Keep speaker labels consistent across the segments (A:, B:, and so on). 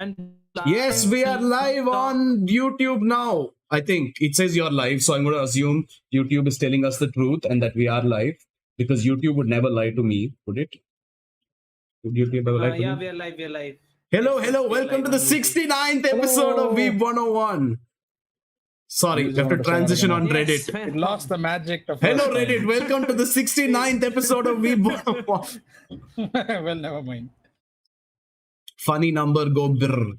A: And
B: Yes, we are live on YouTube now. I think it says you're live, so I'm going to assume YouTube is telling us the truth and that we are live, because YouTube would never lie to me, would it? Would YouTube ever lie to
A: yeah,
B: me?
A: we are live. We are live.
B: Hello,
A: Yes,
B: hello.
A: we are
B: Welcome
A: live
B: to the
A: on YouTube.
B: 69th episode of Weeb101. Sorry, we have to transition on Reddit.
A: Yes,
C: It lost the magic of
B: Hello,
C: first time.
B: Reddit. Welcome to the 69th episode of Weeb101.
C: Well, never mind.
B: Funny number go brr.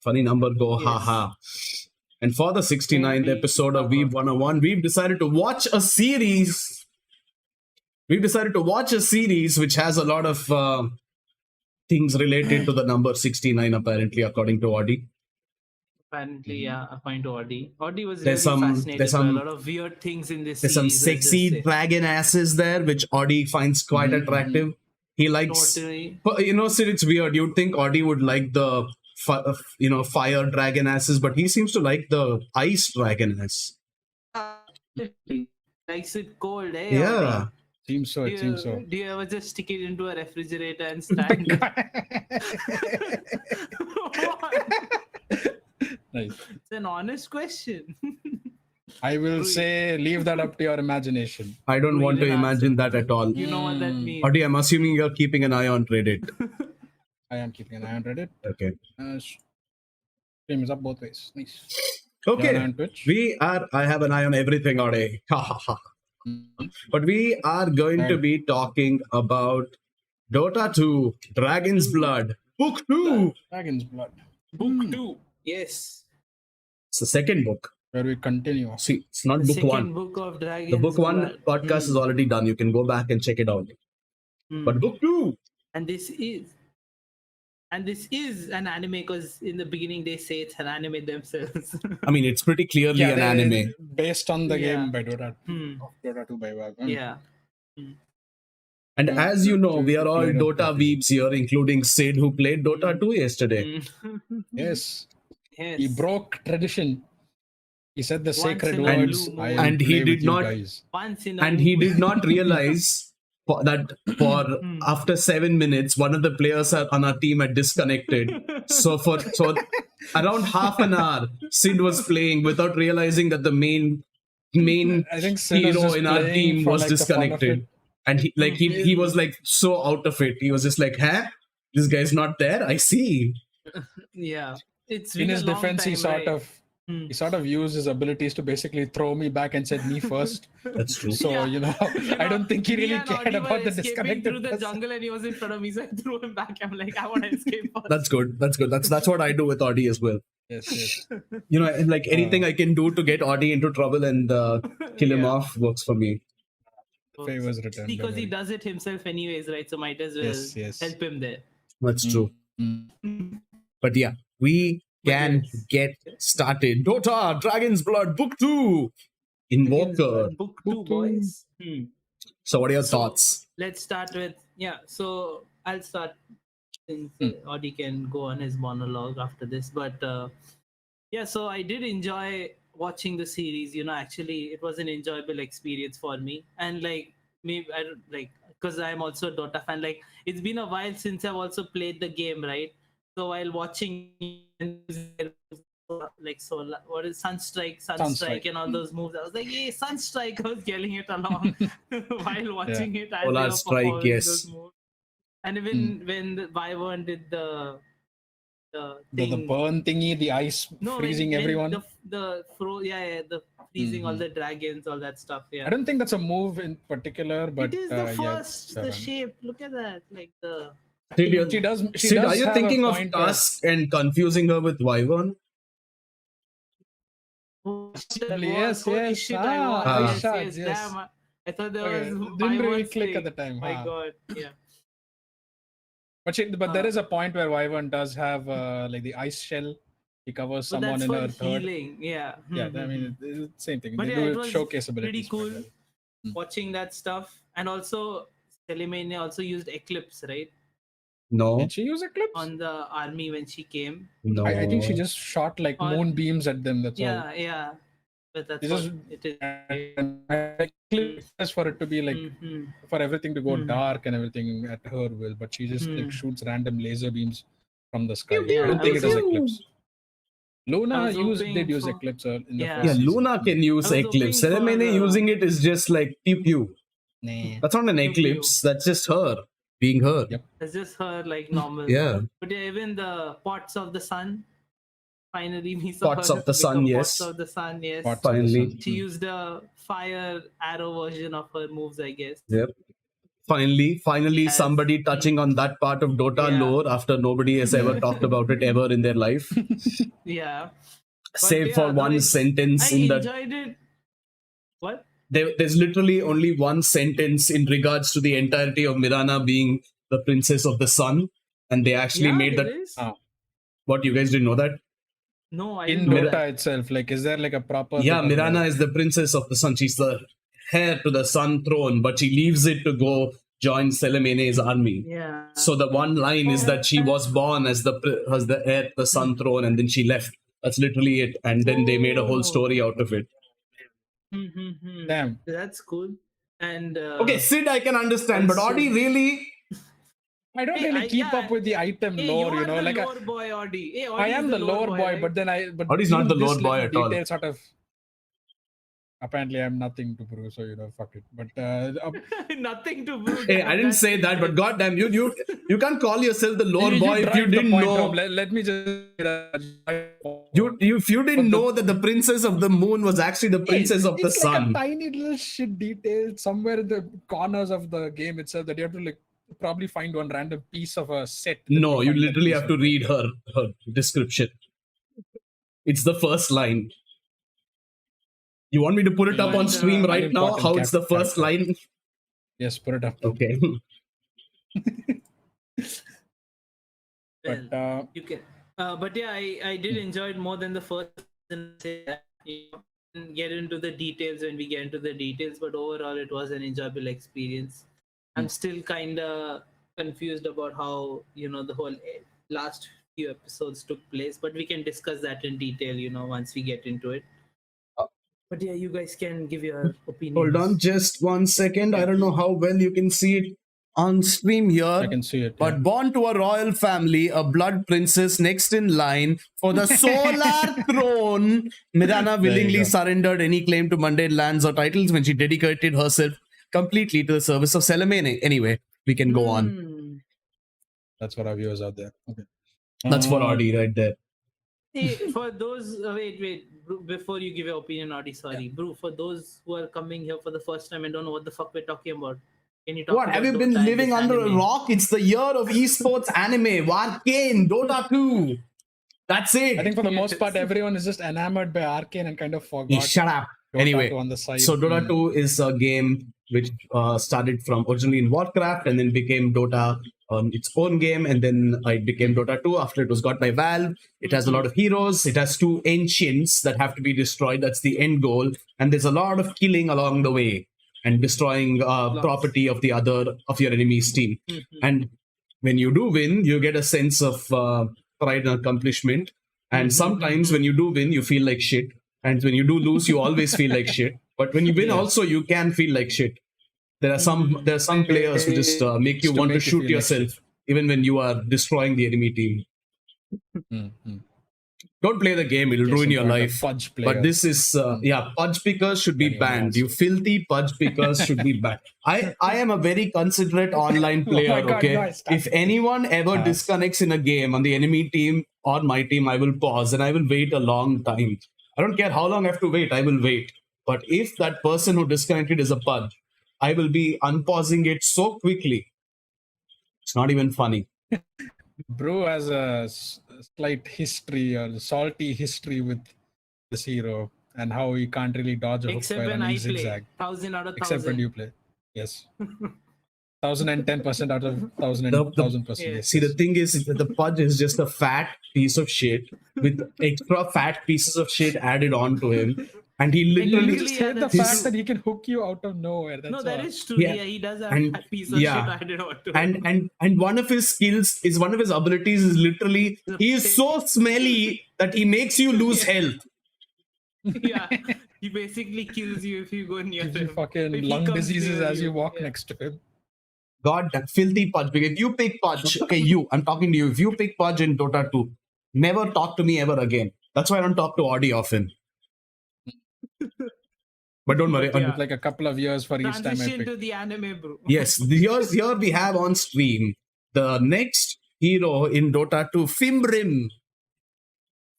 B: Funny number go
A: Yes.
B: haha. And for the 69th
A: Maybe
B: episode of
A: haha.
B: Weeb101, we've decided to watch a series. We've decided to watch a series which has a lot of things related to the number 69, apparently, according to Audi.
A: Apparently, yeah, according to Audi. Audi was
B: There's
A: really
B: some-
A: fascinated
B: there's
A: by
B: some-
A: a lot of weird things in this
B: There's some
A: series. let's just
B: sexy
A: say.
B: dragon asses there, which Audi finds quite attractive. He likes,
A: Totally.
B: but, Sid, it's weird. You'd think Audi would like the, fire dragon asses, but he seems to like the ice dragon ass.
A: Likes it cold, eh?
B: Yeah.
A: Audi?
C: Seems so.
A: Do
C: It seems so.
A: Do you ever just stick it into a refrigerator and stand?
C: Nice.
A: It's an honest question.
C: I will say, leave that up to your imagination.
B: I don't
A: We
B: want to
A: didn't
B: imagine that at all.
A: You know what that means.
B: Audi, I'm assuming you're keeping an eye on Reddit.
C: I am keeping an eye on Reddit.
B: Okay.
C: Stream is up both ways. Nice.
B: Okay.
C: You're on Twitch?
B: I have an eye on everything, Audi. But we are going to be talking about Dota 2, Dragon's Blood, Book 2.
C: Dragon's Blood.
A: Book 2. Yes.
B: It's the second book.
C: Where we continue.
B: See, it's not
A: The
B: book
A: second
B: 1.
A: book of Dragon's
B: The book 1
A: Blood.
B: podcast is already done. You can go back and check it out. But book 2.
A: And this is an anime because in the beginning they say it's an anime themselves.
B: I mean, it's pretty clearly an anime.
C: Based on the
A: Yeah.
C: game by Dota.
A: Hmm.
C: Dota 2 by Valve.
A: Yeah.
B: And as you know, we are all
C: Played
B: Dota
C: Dota.
B: weebs here, including Sid, who played Dota 2 yesterday.
C: Yes.
A: Yes.
C: He broke tradition. He said the sacred
A: in a
C: words.
A: blue
C: I
A: moon.
C: will
B: And he
C: play
B: did
C: with you
B: not-
C: guys.
A: Once in a
B: And he
A: blue
B: did not realize that after 7 minutes, one of the players on our team had disconnected. So around half an hour, Sid was playing without realizing that the main
C: I think Sid was
B: hero
C: just
B: in our
C: playing
B: team
C: for,
B: was
C: like, the fun of
B: disconnected.
C: it.
B: And he was like so out of it. He was just like, huh? This guy's not there? I see.
A: Yeah. It's
C: In
A: been
C: his
A: a long
C: defense,
A: time, right?
C: he sort of used his abilities to basically throw me back and said me first.
B: That's true.
C: So
A: Yeah.
C: I don't think he
A: Me
C: really
A: and
C: cared
A: Audi
C: about
A: were
C: the
A: escaping
C: disconnected
A: through the
C: person.
A: jungle and he was in front of me, so I threw him back. I'm like, I want to escape first.
B: That's good. That's what I do with Audi as well.
C: Yes.
B: And like anything I can do to get Audi into trouble and kill him
A: Yeah.
B: off works for me.
C: Favors returned.
A: Because he
C: don't
A: does it himself anyways, right? So might as well
C: Yes.
A: help him there.
B: That's true.
C: worry.
B: But yeah, we can
A: yes.
B: get started. Dota, Dragon's Blood, Book 2, Invoker.
A: Book 2, boys.
B: So what are your
A: So-
B: thoughts?
A: Let's start with, so I'll start since Audi can go on his monologue after this. But so I did enjoy watching the series. Actually, it was an enjoyable experience for me. And like, maybe I don't like, because I'm also a Dota fan. Like, it's been a while since I've also played the game, right? So while watching, like, so what is Sunstrike and all those moves, I was like, "Yay, Sunstrike!" I was yelling it along while watching it. As
B: Polar
A: they were
B: Strike,
A: performing
B: yes.
A: those moves. And even when the Wyvern did the thing,
C: The burn thingy, the ice freezing everyone.
A: the freezing all the dragons, all that stuff.
C: I
A: Yeah,
C: don't think that's a move in particular, but
A: it is the
C: yeah,
A: first, the shape. Look at that, like the.
B: Sid,
C: She does. She
B: Sid,
C: does
B: are you
C: have
B: thinking
C: a
B: of
C: point where-
B: Tusk and confusing her with Wyvern?
C: Yes,
A: Holy
C: yes.
A: shit,
C: Ah,
A: I was.
B: ice
C: shards,
A: Yes,
C: yes.
A: damn. I thought there
C: Okay,
A: was.
C: didn't really
A: Wyvern's
C: click
A: thing.
C: at the time.
A: My
C: huh?
A: God, yeah.
C: But there is a point where Wyvern does have like the ice shell. He covers
A: But
C: someone
A: that's
C: in
A: for
C: her third.
A: healing. Yeah.
C: Yeah, I mean, it's the same thing.
A: But
C: they
A: yeah, it
C: do
A: was
C: showcase
A: pretty
C: abilities. quite
A: cool.
C: well.
A: Watching that stuff, and also Celimania also used Eclipse, right,
B: No.
C: Did she use Eclipse?
A: on the army when she came.
B: No.
C: I think she just shot like
A: Or-
C: moonbeams at them. That's all.
A: Yeah. But that's
C: It's
A: what
C: just-
A: it is.
C: Eclipse is for it to be like
A: Mhm.
C: for everything to go
A: Mhm.
C: dark and everything at her will, but she just like
A: Mhm.
C: shoots random laser beams from the sky.
A: Yeah,
C: I don't
A: I
C: think
A: was
C: it is
A: hoping-
C: Eclipse. Luna
A: I was hoping
C: did use
A: for-
C: Eclipse in the
A: Yeah.
C: first
B: Yeah,
C: season.
B: Luna can use
A: I was hoping
B: Eclipse.
A: for,
B: Ceremony using it is just like pew pew.
C: Nah.
B: That's not an
A: Pew pew.
B: eclipse. That's just her being her.
C: Yep.
A: It's just her like normal.
B: Yeah.
A: But yeah, even the pots of the sun. Finally, we saw
B: Pots
A: her
B: of the sun,
A: become
B: yes.
A: Pots of the sun. Yes.
C: Pots of the
B: Finally.
C: sun.
A: She used a fire arrow version of her moves, I guess.
B: Yep. Finally,
A: Yes.
B: somebody touching on that part of Dota
A: Yeah.
B: lore after nobody has ever talked about it ever in their life.
A: Yeah.
B: Save
A: yeah,
B: for
A: though
B: one
A: it's-
B: sentence
A: I
B: in that.
A: enjoyed it. What?
B: There's literally only one sentence in regards to the entirety of Mirana being the princess of the sun, and they actually
A: Yeah,
B: made
A: there
B: that.
A: is?
B: What, you guys didn't know that?
A: No, I
C: In
A: didn't know
C: Dota
A: that.
C: itself, like, is there like a proper?
B: Yeah,
C: bit of,
B: Mirana
C: like-
B: is the princess of the sun. She's the heir to the sun throne, but she leaves it to go join Selemene's army.
A: Yeah.
B: So the one line is that she was born as the heir to the sun throne, and then she left. That's literally it. And then they made a whole story out of it.
C: Damn.
A: That's cool. And
B: Okay, Sid, I can understand, but
A: also-
B: Audi really.
C: I don't
A: Hey,
C: really keep
A: yeah.
C: up with the item
A: hey,
C: lore,
A: you
C: you
A: are
C: know.
A: the
C: Like
A: lore boy, Audi. Hey, Audi
C: I
A: is
C: am the lore boy,
A: right?
C: but then but
B: Audi is not
C: even
B: the lore
C: this
B: boy
C: little
B: at all.
C: detail sort of. Apparently, I'm nothing to prove, so fuck it. But
A: Nothing to prove.
B: Hey, I didn't say that, but goddamn, you can't call yourself the lore
C: you
B: boy if you
C: drive the
B: didn't
C: point
B: know.
C: home. Let me just.
B: If you didn't know that the princess of the moon was actually the princess of the
C: it's
B: sun.
C: like a tiny little shit detail somewhere in the corners of the game itself that you have to like probably find one random piece of a set. that
B: No,
C: will
B: you
C: find that
B: literally
C: piece
B: have to
C: of-
B: read her description. It's the first line. You want me to put it up on
A: But,
B: stream right now?
C: unimportant
B: How it's the first
C: character.
B: line?
C: Yes, put it up.
B: Okay.
C: But
A: You can. But yeah, I did enjoy it more than the first season. And get into the details when we get into the details, but overall it was an enjoyable experience. I'm still kind of confused about how the whole last few episodes took place, but we can discuss that in detail once we get into it. But yeah, you guys can give your opinions.
B: Hold on just 1 second. I don't know how well you can see it on stream here.
C: I can see it.
B: But born to a royal family, a blood princess next in line for the solar throne, Mirana willingly
C: go.
B: surrendered any claim to mundane lands or titles when she dedicated herself completely to the service of Selemene. Anyway, we can go on.
C: That's for our viewers out there. Okay.
B: That's for Audi right there.
A: Hey, for those wait, Bru, before you give your opinion, Audi, sorry, Bru, for those who are coming here for the first time and don't know what the fuck we're talking about, can you talk
B: What,
A: about
B: have you
A: Dota
B: been
A: and
B: living
A: this
B: under a
A: anime?
B: rock? It's the year of esports anime. Arcane, Dota 2. That's it.
C: I think for the most part, everyone is just enamored by Arcane and kind of forgot.
B: Yeah, shut up.
C: Dota
B: Anyway,
C: 2 on the side.
B: so Dota 2 is a game which started from originally in Warcraft and then became Dota on its own game, and then it became Dota 2 after it was got by Valve. It has a lot of heroes. It has 2 ancients that have to be destroyed. That's the end goal. And there's a lot of killing along the way and destroying property of your enemy's team. And when you do win, you get a sense of pride and accomplishment. And sometimes when you do win, you feel like shit. And when you do lose, you always feel like shit. But when you win, also you can feel like shit. There are some players who just make you want to shoot
C: feel like
B: yourself, even when you are destroying the enemy team. Don't play the game; it'll ruin your life.
C: Pudge
B: But this is pudge pickers should be banned. You filthy pudge pickers should be banned. I am a very considerate online player.
C: God,
B: Okay,
C: no, stop
B: if anyone ever disconnects in a game on the enemy team or my team, I will pause and I will wait a long time. I don't care how long I have to wait. I will wait. But if that person who disconnected is a pudge, I will be unpausing it so quickly. It's not even funny.
C: Bro has a slight history or salty history with this hero and how he can't really dodge a hook
A: Except
C: fire
A: when
C: and
A: I
C: he
A: play,
C: zigzag.
A: 1000 out of 1000.
C: Except when you play. Yes. 1010% out of 1000%. Yes.
B: See, the thing is that the pudge is just a fat piece of shit with extra fat pieces of shit added on to him. And he
C: You
B: literally
C: just hate the
A: that's
C: fact
A: true.
C: that he can hook you out of nowhere. That's
A: No, that
C: all.
A: is true.
B: Yeah.
A: Yeah, he does have
B: And-
A: a piece of
B: yeah.
A: shit added onto it.
B: and one of his skills is one of his abilities is literally he is so smelly that he makes you lose health.
A: Yeah, he basically kills you if you go near
C: Gives you
A: him.
C: fucking
A: If he
C: lung
A: comes
C: diseases
A: near
C: as you walk
A: yeah.
C: next to him.
B: God, that filthy Pudge. Because if you pick Pudge, okay, I'm talking to you. If you pick Pudge in Dota 2, never talk to me ever again. That's why I don't talk to Audi often. But don't worry.
A: But yeah.
C: Like a couple of years for each time I
A: Transition
C: pick.
A: to the anime, bro.
B: Yes, here we have on stream the next hero in Dota 2, Fimbrim.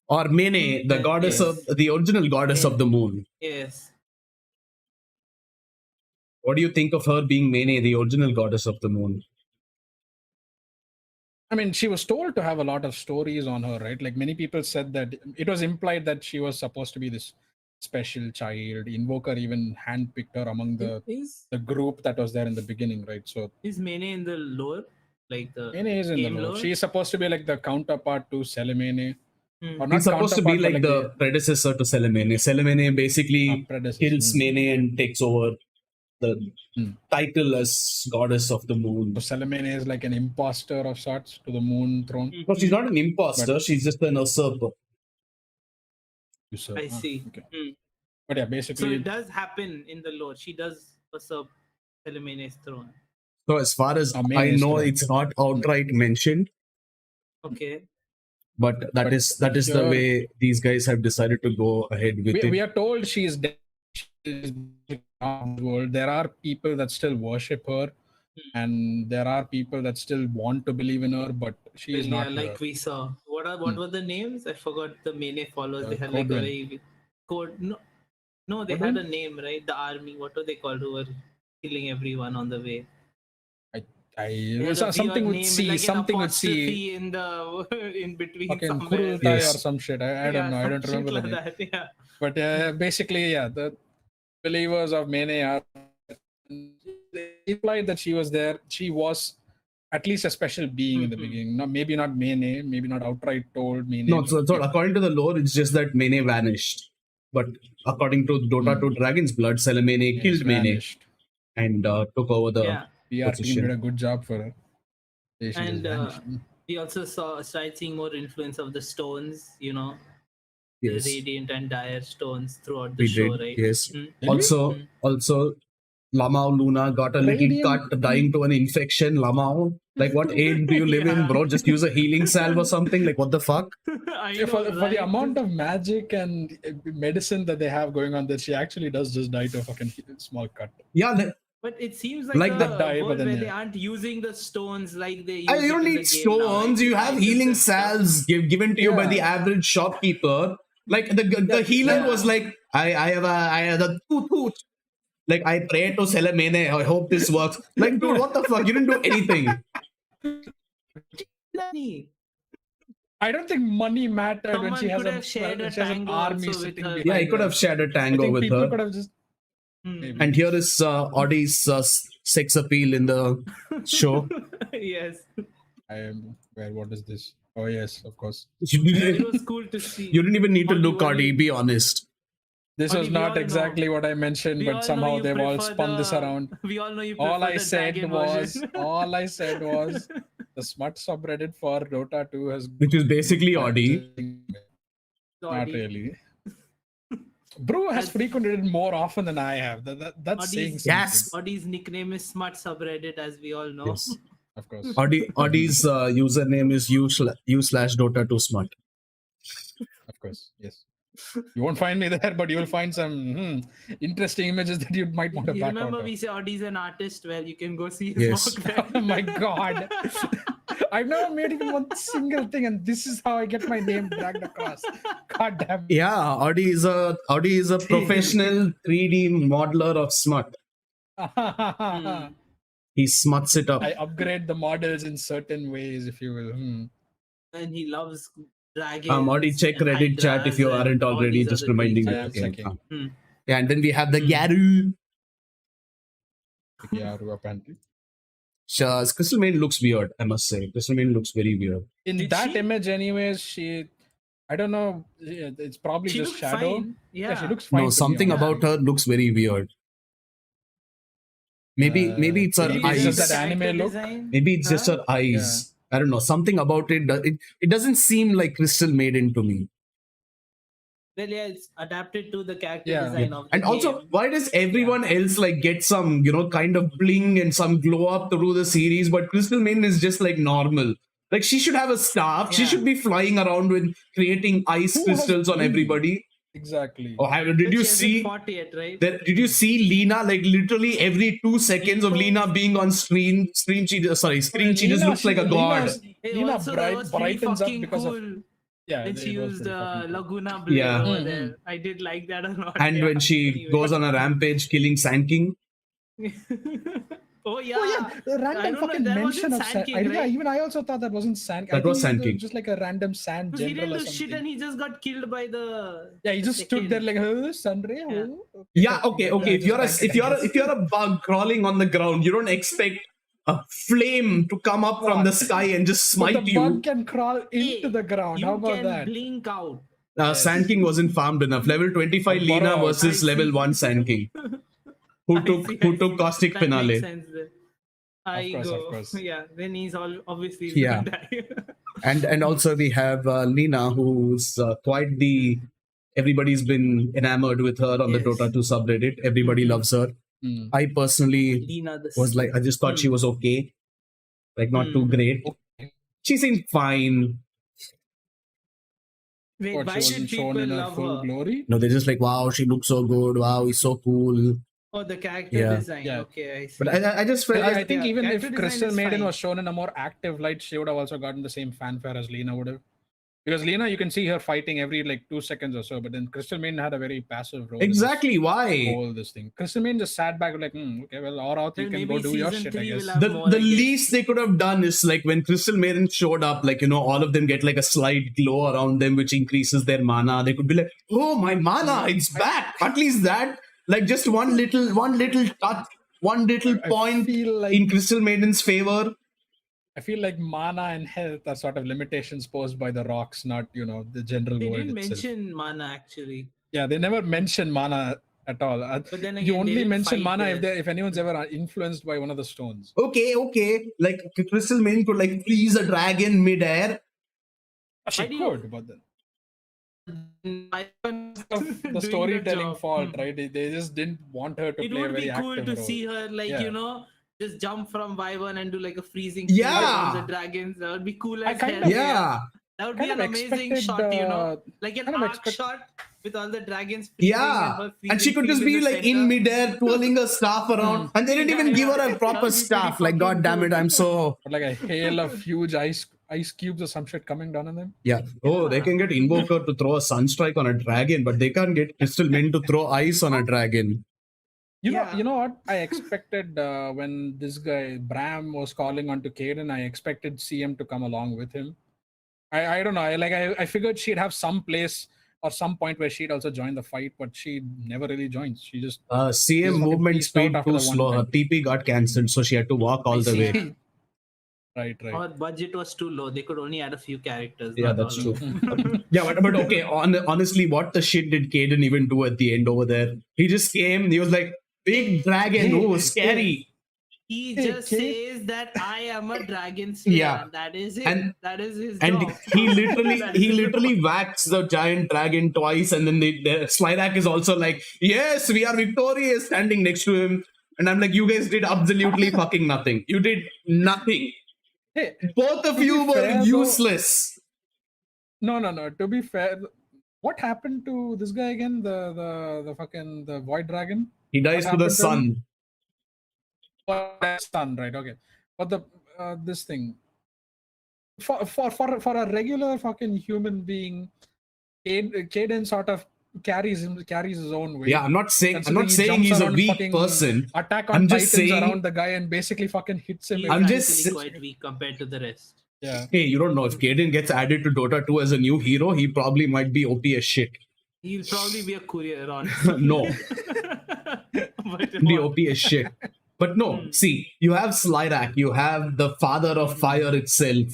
B: Or Mene, the goddess of the original goddess of the moon.
A: Yes.
B: What do you think of her being Mene, the original goddess of the moon?
C: I mean, she was told to have a lot of stories on her, right? Like many people said that it was implied that she was supposed to be this special child. Invoker even handpicked her among the group that was there in the beginning, right? So
A: is Mene in the lore? Like the
C: Mene is in the lore. She is supposed to be like the counterpart to Selemene.
B: Or not supposed to be like the predecessor to Selemene. Selemene basically kills Mene and takes over the title as goddess of the moon.
C: So Selemene is like an imposter of sorts to the moon throne.
B: No, she's not an imposter. She's just an usurper.
A: I see.
C: Okay. But yeah, basically,
A: so it does happen in the lore. She does usurp Selemene's throne.
B: So as far as I know, it's not outright mentioned.
A: Okay.
B: But that is the way these guys have decided to go ahead with it.
C: We are told she is dead. There are people that still worship her, and there are people that still want to believe in her, but she is not.
A: Yeah, like we saw. What were the names? I forgot the Mene followers. They had like a very code. No, they had a name, right? The army. What were they called? Who were killing everyone on the way?
C: Something with C.
A: Like
C: something with C
A: in the in between.
C: Okay,
A: somewhere.
C: Yes. Or some shit. I don't know. I don't remember the name.
A: Like that, yeah.
C: But basically, the believers of Mene are implied that she was there. She was at least a special being in the beginning. No, maybe not Mene. Maybe not outright told Mene.
B: No, so according to the lore, it's just that Mene vanished. But according to Dota 2 Dragon's Blood, Selemene killed Mene and took over the
C: PR team did a good job for her.
A: And we also started seeing more influence of the stones, the radiant and dire stones throughout the show, right?
B: Yes. Also, Lamau Luna got a little cut, dying to an infection. Lamau, like what age do you live in, bro? Just use a healing salve or something. Like what the fuck?
C: For the amount of magic and medicine that they have going on, that she actually does just die to a fucking small cut.
B: Yeah.
A: But it seems like a world where they aren't using the stones like they use.
B: You don't need stones. You have healing salves given to you by the average shopkeeper. Like the healer was like, I have a tooth. Like I pray to Selemene. I hope this works. Like, dude, what the fuck? You didn't do anything.
C: I don't think money mattered when she has an army sitting behind her.
B: Yeah, he could have shared a tango with her.
C: Could have just...
B: And here is Audi's sex appeal in the show.
A: Yes.
C: What is this? Oh yes, of course.
A: It was cool to see.
B: You didn't even need to look, Audi. Be honest.
C: This was not exactly what I mentioned, but somehow they've all spun this around.
A: We all know you prefer
C: all I said was the smut subreddit for Dota 2 has...
B: Which is basically Audi.
C: Not really. Bro has frequented it more often than I have. That's saying something.
B: Yes.
A: Audi's nickname is smut subreddit, as we all know.
B: Yes.
C: Of course.
B: Audi's username is u/Dota2 smut.
C: Of course, yes. You won't find me there, but you will find some interesting images that you might want to back out.
A: Remember we say Audi's an artist? Well, you can go see his work there.
C: Oh my god. I've never made even one single thing, and this is how I get my name dragged across. God damn.
B: Yeah, Audi is a professional 3D modeler of smut. He smuts it up.
C: I upgrade the models in certain ways, if you will.
A: And he loves dragging.
B: Audi, check Reddit chat if you aren't already. Just reminding you again. Yeah, and then we have the Gyaru.
C: Gyaru, apparently.
B: Crystal Maiden looks weird, I must say. Crystal Maiden looks very weird.
C: In that image, anyways, I don't know. It's probably just shadow.
A: Fine. Yeah,
C: she looks fine.
B: No, something about her looks very weird. Maybe it's her eyes.
C: Just that anime look.
B: Maybe it's just her eyes. Yeah. I don't know. Something about it. It doesn't seem like Crystal Maiden to me.
A: Well, yeah, it's adapted to the character
C: Yeah.
A: design of the
B: And also,
A: game.
B: why does everyone else like get some, kind of bling and some glow up through the series, but Crystal Maiden is just like normal? Like she should have a staff. She
A: Yeah.
B: should be flying around with creating ice
C: Who has
B: crystals on
C: bling?
B: everybody.
C: Exactly.
B: Or did you
A: She hasn't
B: see?
A: fought yet, right?
B: Did you see Lina? Like literally every 2 seconds of Lina being on screen, she just looks like a god.
A: Hey,
C: Lina
A: also, that was pretty
C: brightens up
A: fucking
C: because
A: cool.
C: of yeah.
A: When she
C: it was
A: used
C: pretty fucking cool.
A: Laguna Blade
B: Yeah.
A: over there. I did like that a lot.
B: And
A: yeah.
B: when she
A: Anyway.
B: goes on a rampage, killing Sand King.
A: Oh yeah.
C: Oh yeah, the
A: I
C: random
A: don't know,
C: fucking
A: that
C: mention
A: wasn't
C: of
A: Sand
C: sand.
A: King,
C: Yeah,
A: right?
C: even I also thought that wasn't sand.
B: That was Sand
C: it
B: King.
C: just like a random sand
A: He
C: general
A: didn't
C: or
A: do
C: something.
A: shit and he just got killed by the.
C: Yeah, he just stood there like, oh, Sunray.
A: Yeah.
C: Oh.
B: Yeah, okay. If you're a bug crawling on the ground, you don't expect a flame to come up from the sky and just
C: But
B: smite
C: the
B: you.
C: bug can crawl into
A: Hey,
C: the ground.
A: You
C: How about
A: can
C: that?
A: blink out.
B: Sand King wasn't farmed enough. Level 25
C: Oh,
B: Lina
C: borrow.
B: versus
A: I
B: level
A: see.
B: 1 Sand King. Who
A: I
B: took
A: see.
B: Caustic
A: That
B: Finale.
A: makes sense then.
C: Of
A: Go.
C: course.
A: Yeah, then he's obviously
B: Yeah.
A: gonna die.
B: And also we have Lina, who's quite the. Everybody's been enamored with her on the
A: Yes.
B: Dota 2 subreddit. Everybody
A: Mhm.
B: loves her.
C: Hmm.
B: I personally
A: Lina the
B: was like, I just thought she was okay. Like, not too great. She seemed fine.
A: Wait,
C: What,
A: why
C: she
A: should
C: wasn't shown
A: people
C: in her
A: love
C: full
A: her?
C: glory?
B: No, they're just like, wow, she looks so good. Wow, he's so cool.
A: Oh, the character
B: Yeah.
A: design.
C: Yeah.
A: Okay, I see.
B: But I just felt.
C: I think
A: yeah,
C: even if
A: character design
C: Crystal
A: is
C: Maiden
A: fine.
C: was shown in a more active light, she would have also gotten the same fanfare as Lina would have. Because Lina, you can see her fighting every like 2 seconds or so, but then Crystal Maiden had a very passive role.
B: Exactly, why?
C: Whole this thing. Crystal Maiden just sat back like, okay, well, all out, you
A: Well,
C: can
A: maybe
C: go do your
A: season
C: shit, I
A: 3 will
C: guess.
A: have
B: The
A: more, I guess.
B: least they could have done is like when Crystal Maiden showed up, like, all of them get like a slight glow around them, which increases their mana. They could be like, oh, my mana, it's back. At least that, like, just one little touch, one little point
C: feel like
B: in Crystal Maiden's favor.
C: I feel like mana and health are sort of limitations posed by the rocks, not the general
A: They
C: world
A: didn't
C: itself.
A: mention mana actually.
C: Yeah, they never mention mana at all.
A: But then
C: You
A: again,
C: only
A: they will
C: mention
A: fight
C: mana
A: there.
C: if anyone's ever influenced by one of the stones.
B: Okay. Like, Crystal Maiden could, like, freeze a dragon midair.
C: She
A: Why do you-
C: could, but then
A: The
C: the storytelling
A: job.
C: fault, right? They just didn't want her to
A: It
C: play a
A: would
C: very
A: be cool
C: active
A: to
C: role.
A: see her, like,
C: Yeah.
A: just jump from Y1 and do like a freezing
B: Yeah.
A: around the dragons. That would be cool
C: I
A: as
C: kind
A: hell.
C: of-
B: Yeah.
A: That would be
C: kind
A: an
C: of
A: amazing
C: expected,
A: shot, like an
C: kind of
A: arc
C: expect-
A: shot with all the dragons freezing
B: Yeah.
A: her
B: And she
A: freezing
B: could just
A: field
B: be
A: in the
B: like in
A: center.
B: midair, twirling her staff around. And they didn't even give her a
A: That
B: proper
A: would be pretty
B: staff. Like,
A: fucking
B: god damn it,
A: cool.
B: I'm so.
C: But like a hail of huge ice cubes or some shit coming down on them.
B: Yeah. Oh, they can get Invoker to throw a Sunstrike on a dragon, but they can't get Crystal Maiden to throw ice on a dragon.
C: You
A: Yeah.
C: know what? I expected when this guy Bram was calling onto Kaden, I expected CM to come along with him. I don't know. I figured she'd have some place or some point where she'd also join the fight, but she never really joins. She just
B: CM
C: fucking
B: movement
C: peaced out
B: speed
C: after
B: too
C: the one
B: slow. Her
C: time.
B: TP got cancelled, so she had to walk all the way.
C: right.
A: Our budget was too low. They could only add a few characters.
B: Yeah,
A: not
B: that's
A: all
B: true.
A: of them.
B: Yeah, but okay. Honestly, what the shit did Kaden even do at the end over there? He just came. He was like, "Big dragon, oh, scary."
A: He
C: Hey,
A: just
C: kid.
A: says that I am a dragon slayer.
B: Yeah.
A: That is it.
B: And-
A: that is his
B: And
A: job.
B: he literally
A: That is his job.
B: whacks the giant dragon twice, and then the Slyrak is also like, "Yes, we are victorious," standing next to him. And I'm like, "You guys did absolutely fucking nothing. You did nothing.
C: Hey,
B: Both of
C: To
B: you
C: be
B: were
C: fair, though-
B: useless."
C: no. To be fair, what happened to this guy again? The fucking the void dragon.
B: He dies
C: What
B: to the
C: happened to him?
B: sun.
C: Oh, that's done, right? Okay, but the this thing for a regular fucking human being, Kaden sort of carries his own weight.
B: Yeah, I'm not saying
C: Considering he jumps
B: he's a
C: around
B: weak
C: fucking
B: person.
C: Attack on
B: I'm just
C: Titans
B: saying-
C: around the guy and basically fucking hits him.
A: He's
B: I'm
C: every-
B: just-
A: actually quite weak compared to the rest.
C: yeah.
B: Hey, you don't know if Kaden gets added to Dota 2 as a new hero, he probably might be OP as shit.
A: He'll probably be a courier on.
B: No,
A: But
B: be
A: what?
B: OP as shit. But no, see, you have Slyrak, you have the father of fire itself.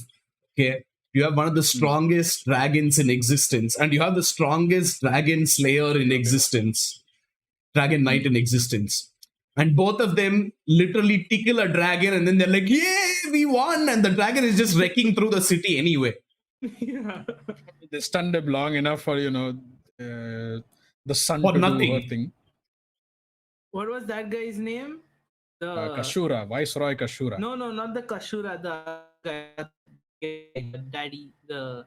B: Okay, you have one of the strongest dragons in existence, and you have the strongest dragon slayer in existence, dragon knight in existence. And both of them literally tickle a dragon, and then they're like, "Yay, we won!" And the dragon is just wrecking through the city anyway.
A: Yeah.
C: They stunned him long enough for the sun
B: For
C: to do her
B: nothing.
C: thing.
A: What was that guy's name? The
C: Kashura, Viceroy Kashura.
A: No, not the Kashura. The guy, the daddy, the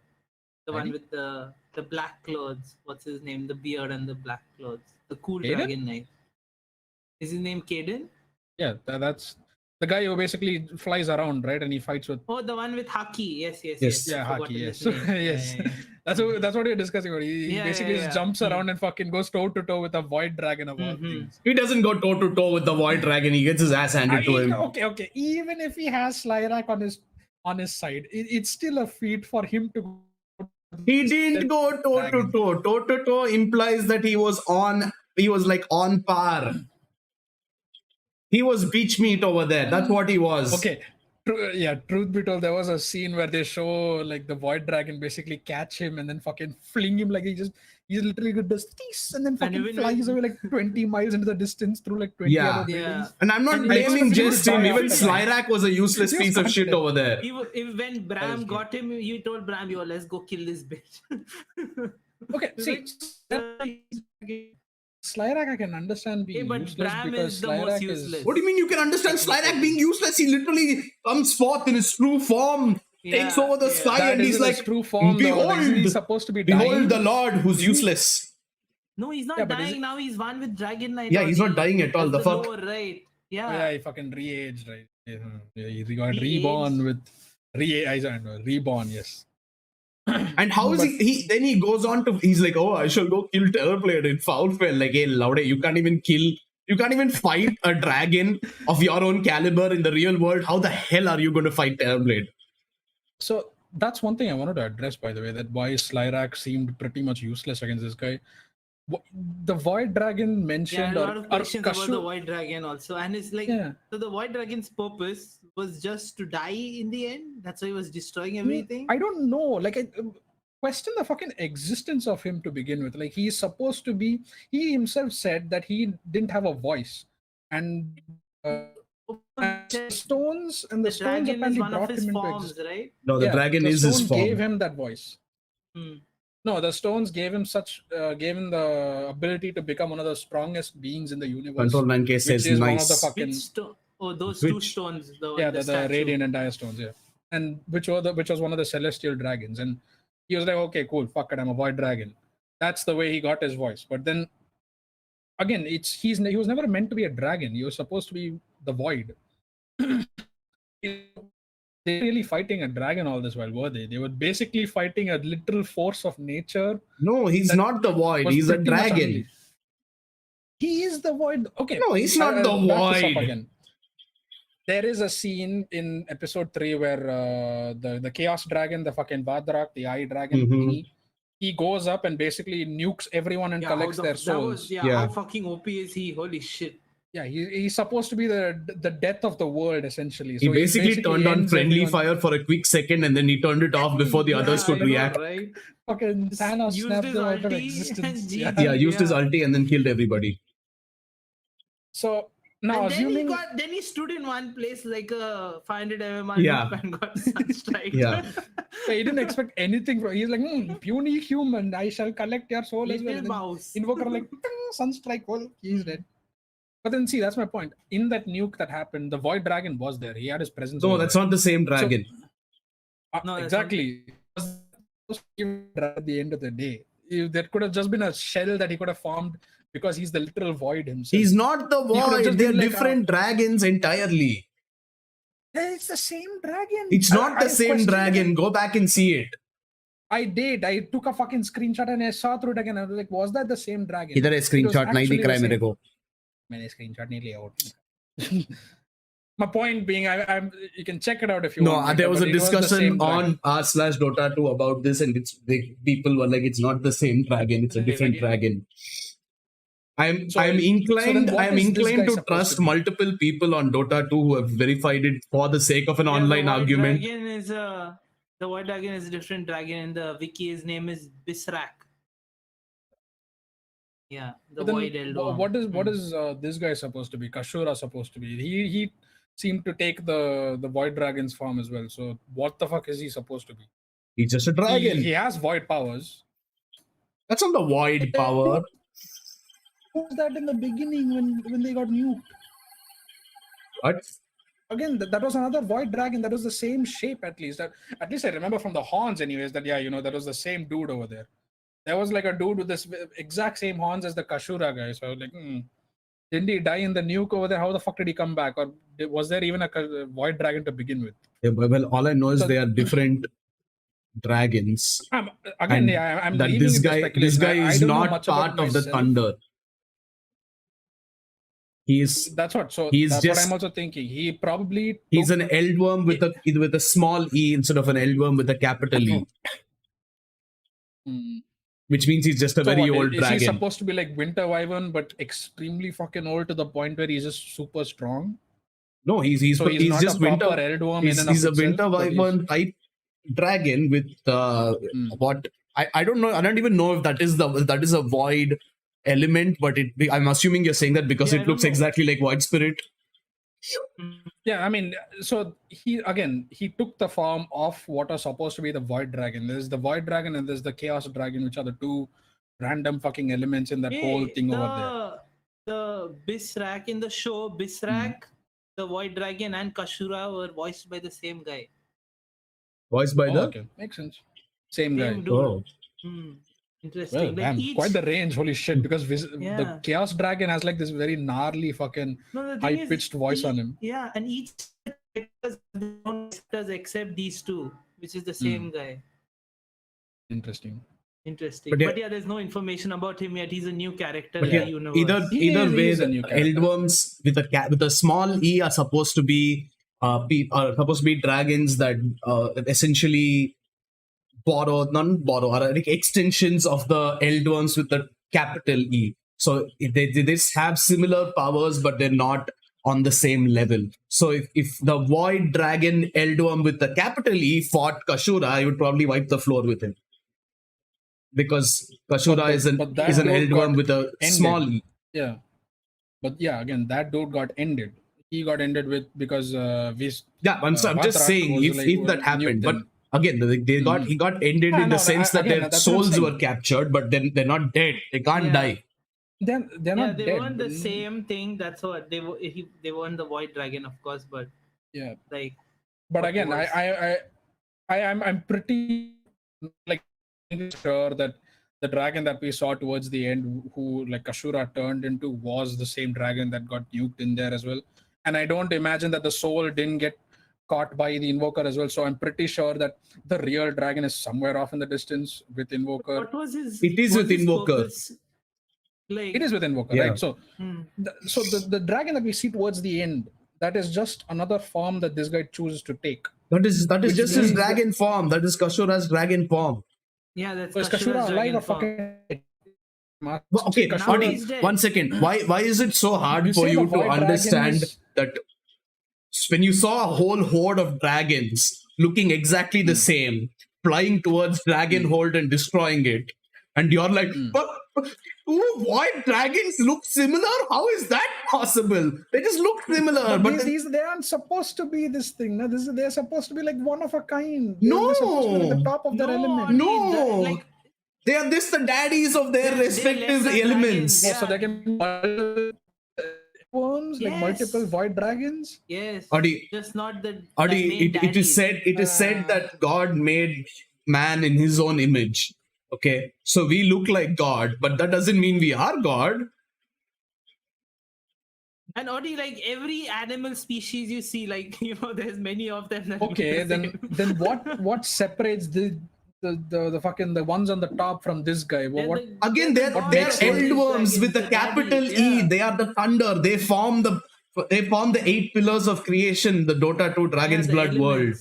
A: one
C: Daddy?
A: with the black clothes. What's his name? The beard and the black clothes. The cool
C: Maiden?
A: dragon knight. Is his name Caden?
C: Yeah, that's the guy who basically flies around, right? And he fights with.
A: Oh, the one with Haki. Yes.
C: Yeah,
A: I
C: Haki.
A: forgotten
C: Yes,
A: his name.
C: yes.
A: Yeah.
C: That's what we're discussing about. He
A: Yeah,
C: basically
A: yeah,
C: just
A: yeah.
C: jumps around and fucking goes toe to toe with a void dragon of all things.
B: He doesn't go toe to toe with the Void Dragon. He gets his ass handed to him.
C: Okay. Even if he has Slyrak on his side, it's still a feat for him to.
B: He didn't go toe to toe. Toe to toe implies that he was like on par. He was beach meat over there. That's what he was.
C: Okay. Truth be told, there was a scene where they show like the void dragon basically catch him and then fucking fling him like he's literally good does this and then fucking flies away like 20 miles into the distance through like 20
B: Yeah.
C: other buildings.
B: And I'm not
A: And
B: blaming
C: he
B: just
C: was
B: him. Even
C: after that.
B: Slyrak was a useless piece of shit over there.
A: When Bram
C: good.
A: got him, he told Bram, "Yo, let's go kill this bitch."
C: Okay, see, Slyrak I can understand being
A: but
C: useless
A: Bram
C: because
A: is the most
C: Slyrak
A: useless.
C: is.
B: What do you mean you can understand Slyrak being useless? He literally comes forth in his true form, takes over the sky,
C: That
B: and he's
C: isn't his
B: like,
C: true form, though.
B: behold,
C: He's supposed to be dying.
B: behold the Lord who's useless.
A: No, he's not
C: Yeah, but is
A: dying
C: it-
A: now. He's one with Dragon Knight.
B: Yeah, he's not dying at all.
A: That's
B: The fuck?
A: lower right.
C: Oh,
A: Yeah.
C: yeah, he fucking re-aged, right? Yeah, he got
A: Re-aged?
C: reborn with I don't know, reborn, yes.
B: And how is he? Then he goes on to, he's like, oh, I shall go kill Terrorblade in Foulfell. Like, hey, Laude, you can't even fight a dragon of your own caliber in the real world. How the hell are you going to fight Terrorblade?
C: So that's one thing I wanted to address, by the way, that why Slyrak seemed pretty much useless against this guy. The Void Dragon mentioned,
A: Yeah, a lot of questions about the
C: Kashu-
A: Void Dragon also. And it's like,
C: Yeah.
A: so the Void Dragon's purpose was just to die in the end? That's why he was destroying everything?
C: I don't know. Like, I question the fucking existence of him to begin with. Like, he's supposed to be. He himself said that he didn't have a voice, and the stones
A: the dragon is
C: apparently
A: one of
C: brought
A: his
C: him into
A: forms,
C: existence.
A: right?
B: No, the dragon
C: the
B: is his
C: stone
B: form.
C: gave him that voice.
A: Hmm.
C: No, the stones gave him the ability to become one of the strongest beings in the universe.
B: Control 9K
C: which
B: says
C: is
B: nice.
C: one of the fucking
A: those two
B: Which?
A: stones.
C: the
A: statue.
C: radiant and dire stones, yeah, and which was one of the celestial dragons, and he was like, okay, cool, fuck it, I'm a void dragon. That's the way he got his voice. But then again, he was never meant to be a dragon. He was supposed to be the void. They're really fighting a dragon all this while, were they? They were basically fighting a literal force of nature.
B: No, he's
C: that
B: not the void.
C: was
B: He's a
C: pretty much
B: dragon.
C: unleashed. He is the void. Okay.
B: No, he's not the
C: back this up
B: void.
C: again. There is a scene in episode 3 where the Chaos Dragon, the fucking Vadrak, the Eye Dragon,
B: Mhm.
C: he goes up and basically nukes everyone and collects their souls.
A: How fucking OP is he? Holy shit.
C: Yeah, he's supposed to be the death of the world, essentially.
B: He
C: So
B: basically turned on
C: ends
B: friendly
C: everyone.
B: fire for a quick second and then he turned it off before the others could
A: I know,
B: react.
A: right?
C: Fucking Thanos
A: Used
C: snapped
A: his
C: them out of
A: ulti
C: existence.
A: and
C: Yeah.
B: Yeah, used his
A: Yeah.
B: ulti and then killed everybody.
C: So now
A: And
C: assuming
A: then he stood in one place like a 500 mm
B: Yeah.
A: and got sunstrike.
B: Yeah.
C: he didn't expect anything from. He's like, puny human, I shall collect your soul as well.
A: Little
C: And then
A: mouse.
C: Invoker like sunstrike, well, he's dead. But then see, that's my point. In that nuke that happened, the Void Dragon was there. He had his presence.
B: No,
C: over
B: that's
C: there.
B: not the same dragon.
A: No, that's
C: exactly. At the end of the day, there could have just been a shell that he could have formed because he's the literal void himself.
B: He's not the
C: could have
B: void.
C: just
B: They're
C: been like
B: different dragons entirely.
C: It's the same dragon.
B: It's not the same
C: questioned
B: dragon.
C: it.
B: Go back and see it.
C: I did. I took a fucking screenshot and I saw through it again. I was like, was that the same dragon?
B: इधर है
C: It was
B: screenshot नहीं
C: actually
B: दिख
C: the
B: रहा है
C: same.
B: मेरे को.
C: मैंने screenshot नहीं लिया और. My point being, I'm you can check it out if you
B: No,
C: want.
B: there was a
C: but it the
B: discussion
C: same dragon.
B: on r/Dota 2 about this, and people were like, "It's not the same dragon; it's a different dragon." I'm inclined
C: what is this guy
B: to
C: supposed
B: trust
C: to be?
B: multiple people on Dota 2 who have verified it for the sake of an online
A: the White
B: argument.
A: Dragon is the White Dragon is a different dragon, and the wiki, his name is Bisrak. Yeah, the
C: But then
A: Void Eldorm.
C: what is this guy supposed to be? Kashura supposed to be? He seemed to take the Void Dragon's form as well. So what the fuck is he supposed to be?
B: He's just a dragon.
C: He has void powers.
B: That's not the void power.
C: Was that in the beginning when they got nuked?
B: What?
C: Again, that was another void dragon. That was the same shape, at least. At least I remember from the horns, anyways. That that was the same dude over there. There was like a dude with this exact same horns as the Kashura guy. So I was like, didn't he die in the nuke over there? How the fuck did he come back? Or was there even a void dragon to begin with?
B: Yeah, well, all I know is they are different dragons.
C: I'm
B: that
C: leaving
B: this
C: it to
B: guy
C: speculation. I
B: is
C: don't know
B: not
C: much about
B: part of the
C: myself.
B: thunder.
C: That's what. So
B: he's
C: that's
B: just,
C: what I'm also thinking. He probably
B: he's an eldworm with a small e instead of an eldworm with a capital E. Which means he's just a very old dragon.
C: Is he supposed to be like Winter Wyvern, but extremely fucking old to the point where he's just super strong?
B: No, he's
C: not
B: just
C: a
B: Winter.
C: proper Eldworm
B: He's a Winter Wyvern type dragon with what I don't know. I don't even know if that is a void element, but I'm assuming you're saying that because it looks exactly like Void Spirit.
C: Yeah, I mean, so he took the form of what was supposed to be the Void Dragon. There's the Void Dragon and there's the Chaos Dragon, which are the two random fucking elements in that whole thing over
A: there. The Bisrak in the show, Bisrak, the Void Dragon, and Kashura were voiced by the same guy.
B: Voiced by the?
C: Okay, makes sense. Same guy.
A: Dude.
B: Oh.
A: Interesting.
C: Well, damn, quite the range, holy shit, because the Chaos Dragon has like this very gnarly fucking high-pitched voice on him.
A: Yeah, and each does except these two, which is the same guy.
C: Interesting.
A: But yeah, there's no information about him yet. He's a new character in the universe.
B: Either way, the Eldworms with a small E are supposed to be dragons that essentially are like extensions of the Eldworms with the capital E. So they have similar powers, but they're not on the same level. So if the Void Dragon Eldworm with the capital E fought Kashura, I would probably wipe the floor with him. Because Kashura is an Eldworm with a small E.
C: Yeah. But yeah, again, that dude got ended. He got ended because
B: I'm just saying if that happened, but again, he got ended in the sense that their souls were captured, but then they're not dead. They can't die.
C: They're not
A: they
C: dead.
A: weren't the same thing. That's what they weren't the Void Dragon, of course, but
C: yeah,
A: like.
C: But again, I'm pretty like sure that the dragon that we saw towards the end, who like Kashura turned into, was the same dragon that got nuked in there as well. And I don't imagine that the soul didn't get caught by the Invoker as well. So I'm pretty sure that the real dragon is somewhere off in the distance with Invoker.
A: What was his?
B: It is with Invoker.
C: It is with Invoker, right? So, the dragon that we see towards the end, that is just another form that this guy chooses to take.
B: That is just his dragon form. That is Kashura's dragon form.
A: Yeah, that's
C: Kashura alive or fucking.
B: Okay, Audi, 1 second. Why is it so hard for you to understand that when you saw a whole horde of dragons looking exactly the same, flying towards Dragonhold and destroying it, and you're like, but why dragons look similar? How is that possible? They just look similar.
C: But they aren't supposed to be this thing. No? They're supposed to be like one of a kind.
B: No.
C: They're supposed to be like the top of their element.
B: No. They are the daddies of their respective elements.
C: Yeah. So they can worms, like multiple void dragons.
A: Yes.
B: Audi,
A: just not the.
B: Audi, it is said that God made man in his own image. Okay, so we look like God, but that doesn't mean we are God.
A: And Audi, like every animal species you see, like there's many of them. That
C: okay, then what separates the fucking the ones on the top from this guy?
B: They're Eldworms with a capital E. They are the thunder. They form the 8 pillars of creation, the Dota 2 Dragon's Blood world.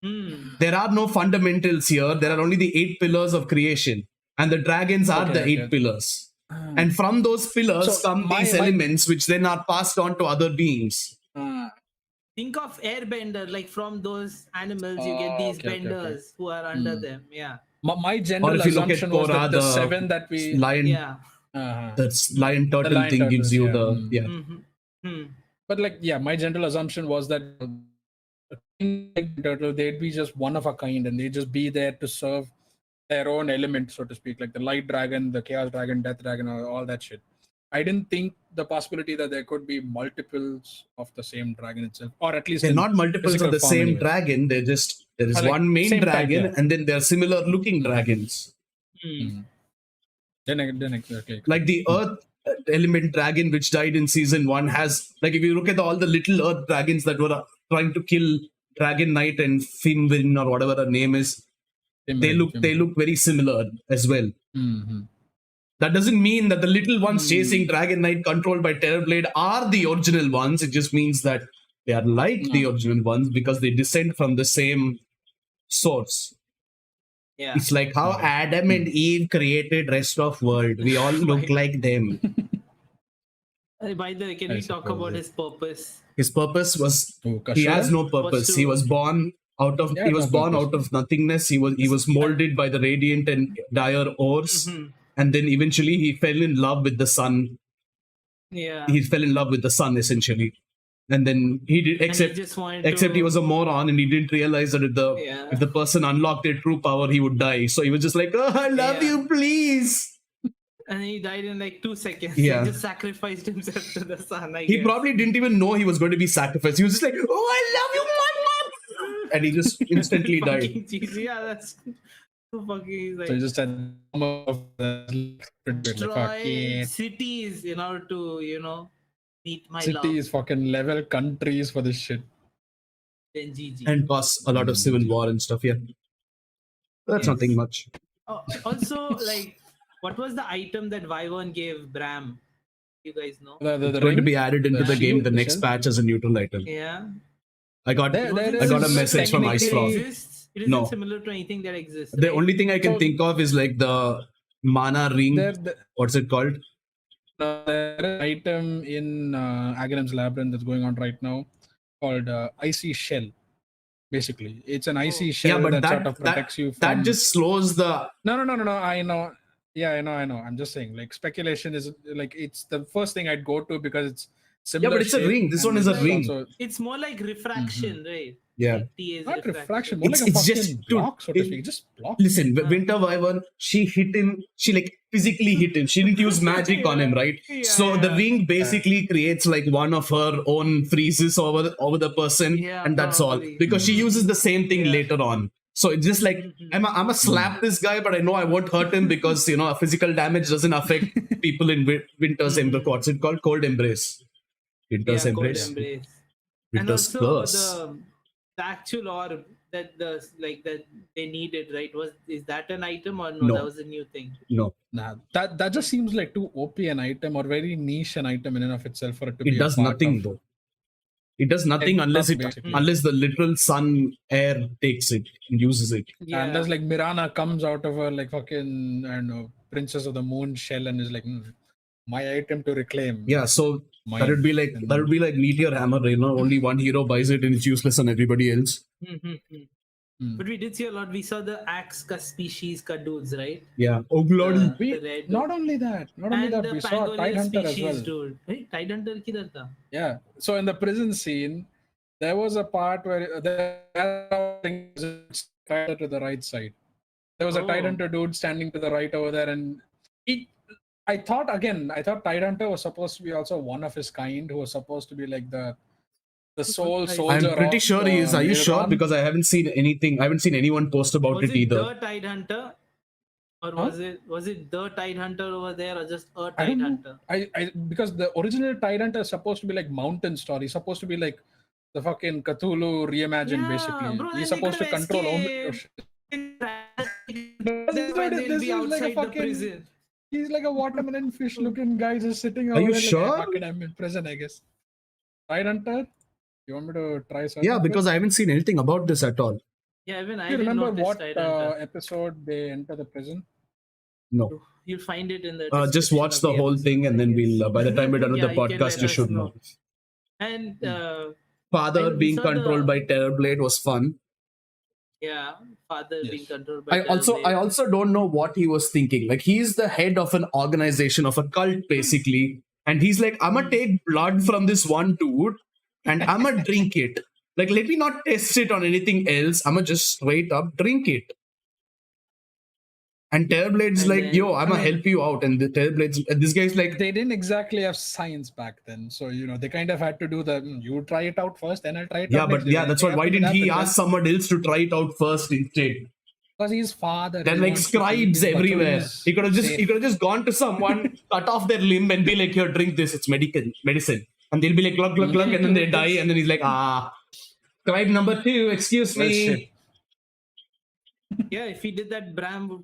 B: There are no fundamentals here. There are only the 8 pillars of creation, and the dragons are the 8 pillars. And from those pillars come these elements, which then are passed on to other beings.
A: Think of airbender, like from those animals, you get these benders who are under them. Yeah.
C: My general assumption was that the 7 that we
B: lion, the lion turtle thing gives you
C: But my general assumption was that turtle, they'd be just one of a kind, and they'd just be there to serve their own element, so to speak, like the light dragon, the chaos dragon, death dragon, all that shit. I didn't think the possibility that there could be multiples of the same dragon itself, or at least
B: They're
C: in
B: not multiples
C: physical
B: of the
C: form
B: same
C: anyways.
B: dragon. They're just there is
C: Like,
B: one main
C: same type,
B: dragon,
C: yeah.
B: and then there are similar looking dragons.
C: Then exactly.
B: Like the Earth element dragon, which died in season 1, has, like, if you look at all the little Earth dragons that were trying to kill Dragon Knight and Finwin or whatever her name is, they look very similar as well.
C: Mm-hmm.
B: That doesn't mean that the little ones chasing Dragon Knight controlled by Terrorblade are the original ones. It just means that they are like the original ones because they descend from the same source.
A: Yeah.
B: It's like how Adam and Eve created rest of world. We all look like them.
A: By the way, can we talk about his purpose?
B: His purpose was
C: Oh,
B: he
C: Kashira?
B: has no purpose. He was born out of out of nothingness. He was molded by the radiant and dire ores, and then eventually he fell in love with the sun.
A: Yeah.
B: He fell in love with the sun essentially, and then he did except he was a moron and he didn't realize that if the person unlocked their true power, he would die. So he was just like, "Oh, I love you, please."
A: And he died in like 2 seconds.
B: Yeah.
A: He just sacrificed himself to the sun.
B: He probably didn't even know he was going to be sacrificed. He was just like, "Oh, I love you, mom," and he just instantly died.
A: Yeah, that's so fucking. Like,
C: So he just had
A: destroy cities in order to meet my love.
C: cities, fucking level countries for this shit.
A: Then GG.
B: And cause a lot of civil war and stuff. Yeah, that's nothing much.
A: Also, like, what was the item that Wyvern gave Bram? You guys know?
B: It's going to be added into the game. The next patch as a neutral item.
A: Yeah.
B: I got a message from Ice Frog.
A: It isn't similar to anything that exists.
B: The only thing I can think of is like the mana ring. What's it called?
C: There is an item in Aghanim's Labyrinth that's going on right now called Icy Shell. Basically, it's an icy shell that sort of protects you from...
B: That just slows the...
C: No. I know. Yeah, I know. I'm just saying, like, speculation is like, it's the first thing I'd go to because it's similar.
B: Yeah, but it's a ring. This one is a ring.
C: Also...
A: It's more like refraction, right?
B: Yeah.
A: Like
C: not refraction. More like a
B: it's
C: fucking block, so to speak. Just block.
B: Listen, Winter Wyvern, she hit him. She like physically hit him. She didn't use magic on him, right? So the ring basically creates like one of her own freezes over the person, and that's all. Because she uses the same thing later on. So it's just like I'm a slap this guy, but I know I won't hurt him because physical damage doesn't affect people in Winter's Embrace. What's it called? Cold Embrace. Winter's Embrace. Winter's Curse.
A: The actual orb that they needed, right? Is that an item or no? That was a new thing.
B: No.
C: Nah, that just seems like too OP an item or very niche an item in and of itself for it to be.
B: It does nothing though. It does nothing unless the literal sun air takes it and uses it.
C: Yeah. And there's like Mirana comes out of her like fucking Princess of the Moon shell and is like my item to reclaim.
B: Yeah, so that would be like Meteor Hammer, only one hero buys it and it's useless on everybody else.
A: But we did see a lot. We saw the axe species dudes, right?
B: Yeah. Oh glory.
C: Not only that, we saw Tidehunter as well.
A: Dude. Hey, Tidehunter kidhar tha?
C: Yeah. So in the prison scene, there was a part where there was to the right side. There was a Tidehunter dude standing to the right over there, and I thought Tidehunter was supposed to be also one of his kind, who was supposed to be like the soul soldier.
B: I'm pretty sure he is. Are you sure? Because I haven't seen anything. I haven't seen anyone post about it either.
A: Was it the Tidehunter? Or was it the Tidehunter over there or just a Tidehunter?
C: Because the original Tidehunter is supposed to be like mountain story. He's supposed to be like the fucking Cthulhu reimagined, basically.
A: Bro,
C: he's supposed to control
A: they'll be outside the prison.
C: He's like a watermelon fish looking guy just sitting over
B: there. Are you
C: like,
B: sure?
C: I'm in prison, I guess. Tidehunter? You want me to try something?
B: Yeah, because I haven't seen anything about this at all.
A: Yeah, even I
C: didn't remember
A: what
C: episode they enter the prison?
B: No.
A: You'll find it in the
B: just watch the whole thing and then we'll by the time we're done with the podcast you should know.
A: And
B: Father being controlled by Terrorblade was fun.
A: Yeah, Father being controlled by
B: I also don't know what he was thinking. Like, he's the head of an organization, of a cult basically, and he's like, I'm gonna take blood from this one dude and I'm gonna drink it. Like, let me not test it on anything else. I'm gonna just straight up drink it. And Terrorblade's
A: And
B: like,
A: then-
B: yo, I'm gonna help you out. And the Terrorblade's, and this guy's like,
C: They didn't exactly have science back then, so they kind of had to do the you try it out first, then I'll try it
B: yeah,
C: out.
B: but
C: next.
B: yeah, that's why. Why didn't he ask someone else to try it out first instead?
C: Because he's father.
B: Then
C: he
B: like
C: wants to keep
B: scribes
C: his
B: everywhere.
C: patroons
B: He could have
C: safe.
B: just gone to someone, cut off their limb, and be like, here, drink this. It's medicine. And they'll be like, glug glug glug, and then they die. And then he's like, scribe number 2, excuse
C: Well,
B: me.
C: shit.
A: Yeah, if he did that, Bram would,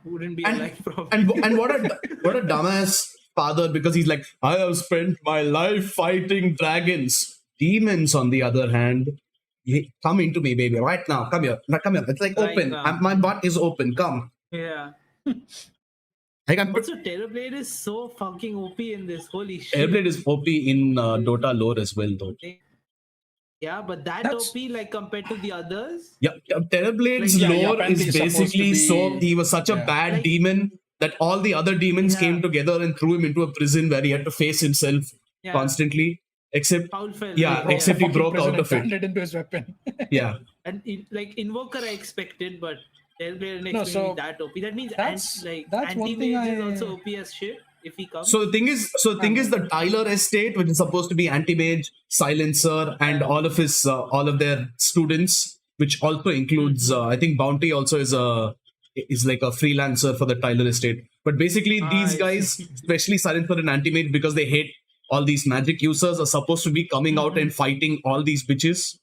A: wouldn't be
B: And-
A: alive probably.
B: And what a dumbass father, because he's like, I have spent my life fighting dragons. Demons, on the other hand, come into me, baby, right now. Come here. It's like
A: Right
B: open.
A: now.
B: My butt is open. Come.
A: Yeah.
B: Like I'm
A: Also, Terrorblade is so fucking OP in this. Holy shit.
B: Airblade is OP in Dota lore as well, though.
A: Yeah, but that
C: That's-
A: OP, like, compared to the others?
B: Yeah, Terrorblade's
C: Like,
B: lore
C: apparently
B: is
C: it's supposed to
B: basically
C: be-
B: so he was such a
C: yeah.
B: bad
A: Like-
B: demon that all the other demons
A: Yeah.
B: came together and threw him into a prison where he had to face himself
A: Yeah.
B: constantly. Except,
A: Foul fell.
B: Yeah,
A: right?
B: except he
C: Fucking
B: broke out
C: president
B: of it.
C: turned it into his weapon.
B: yeah,
A: And like Invoker, I expected, but Terrorblade didn't
C: No,
A: expect
C: so
A: that OP. That means
C: that's one
A: anti-mage
C: thing
A: is
C: I-
A: also OP as shit if he comes.
B: So the thing is, the Tyler estate, which is supposed to be anti-mage, silencer, and all of their students, which also includes, I think Bounty also is like a freelancer for the Tyler estate. But basically, these
A: I
B: guys,
A: see.
B: especially silencer and anti-mage, because they hate all these magic users, are supposed to be coming out and fighting all these bitches.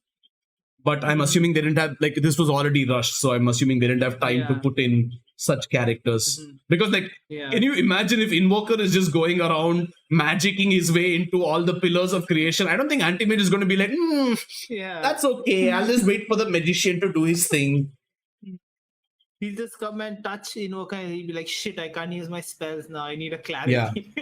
B: But I'm assuming they didn't have, like, this was already rushed, so I'm assuming they didn't have time to
A: Yeah.
B: put in such characters. Because, like,
A: Yeah.
B: can you imagine if Invoker is just going around magicking his way into all the pillars of creation? I don't think Anti-Mage is going to be like,
A: Yeah.
B: that's okay, I'll just wait for the magician to do his thing.
A: He'll just come and touch Invoker and he'll be like, shit, I can't use my spells now. I need a clarity.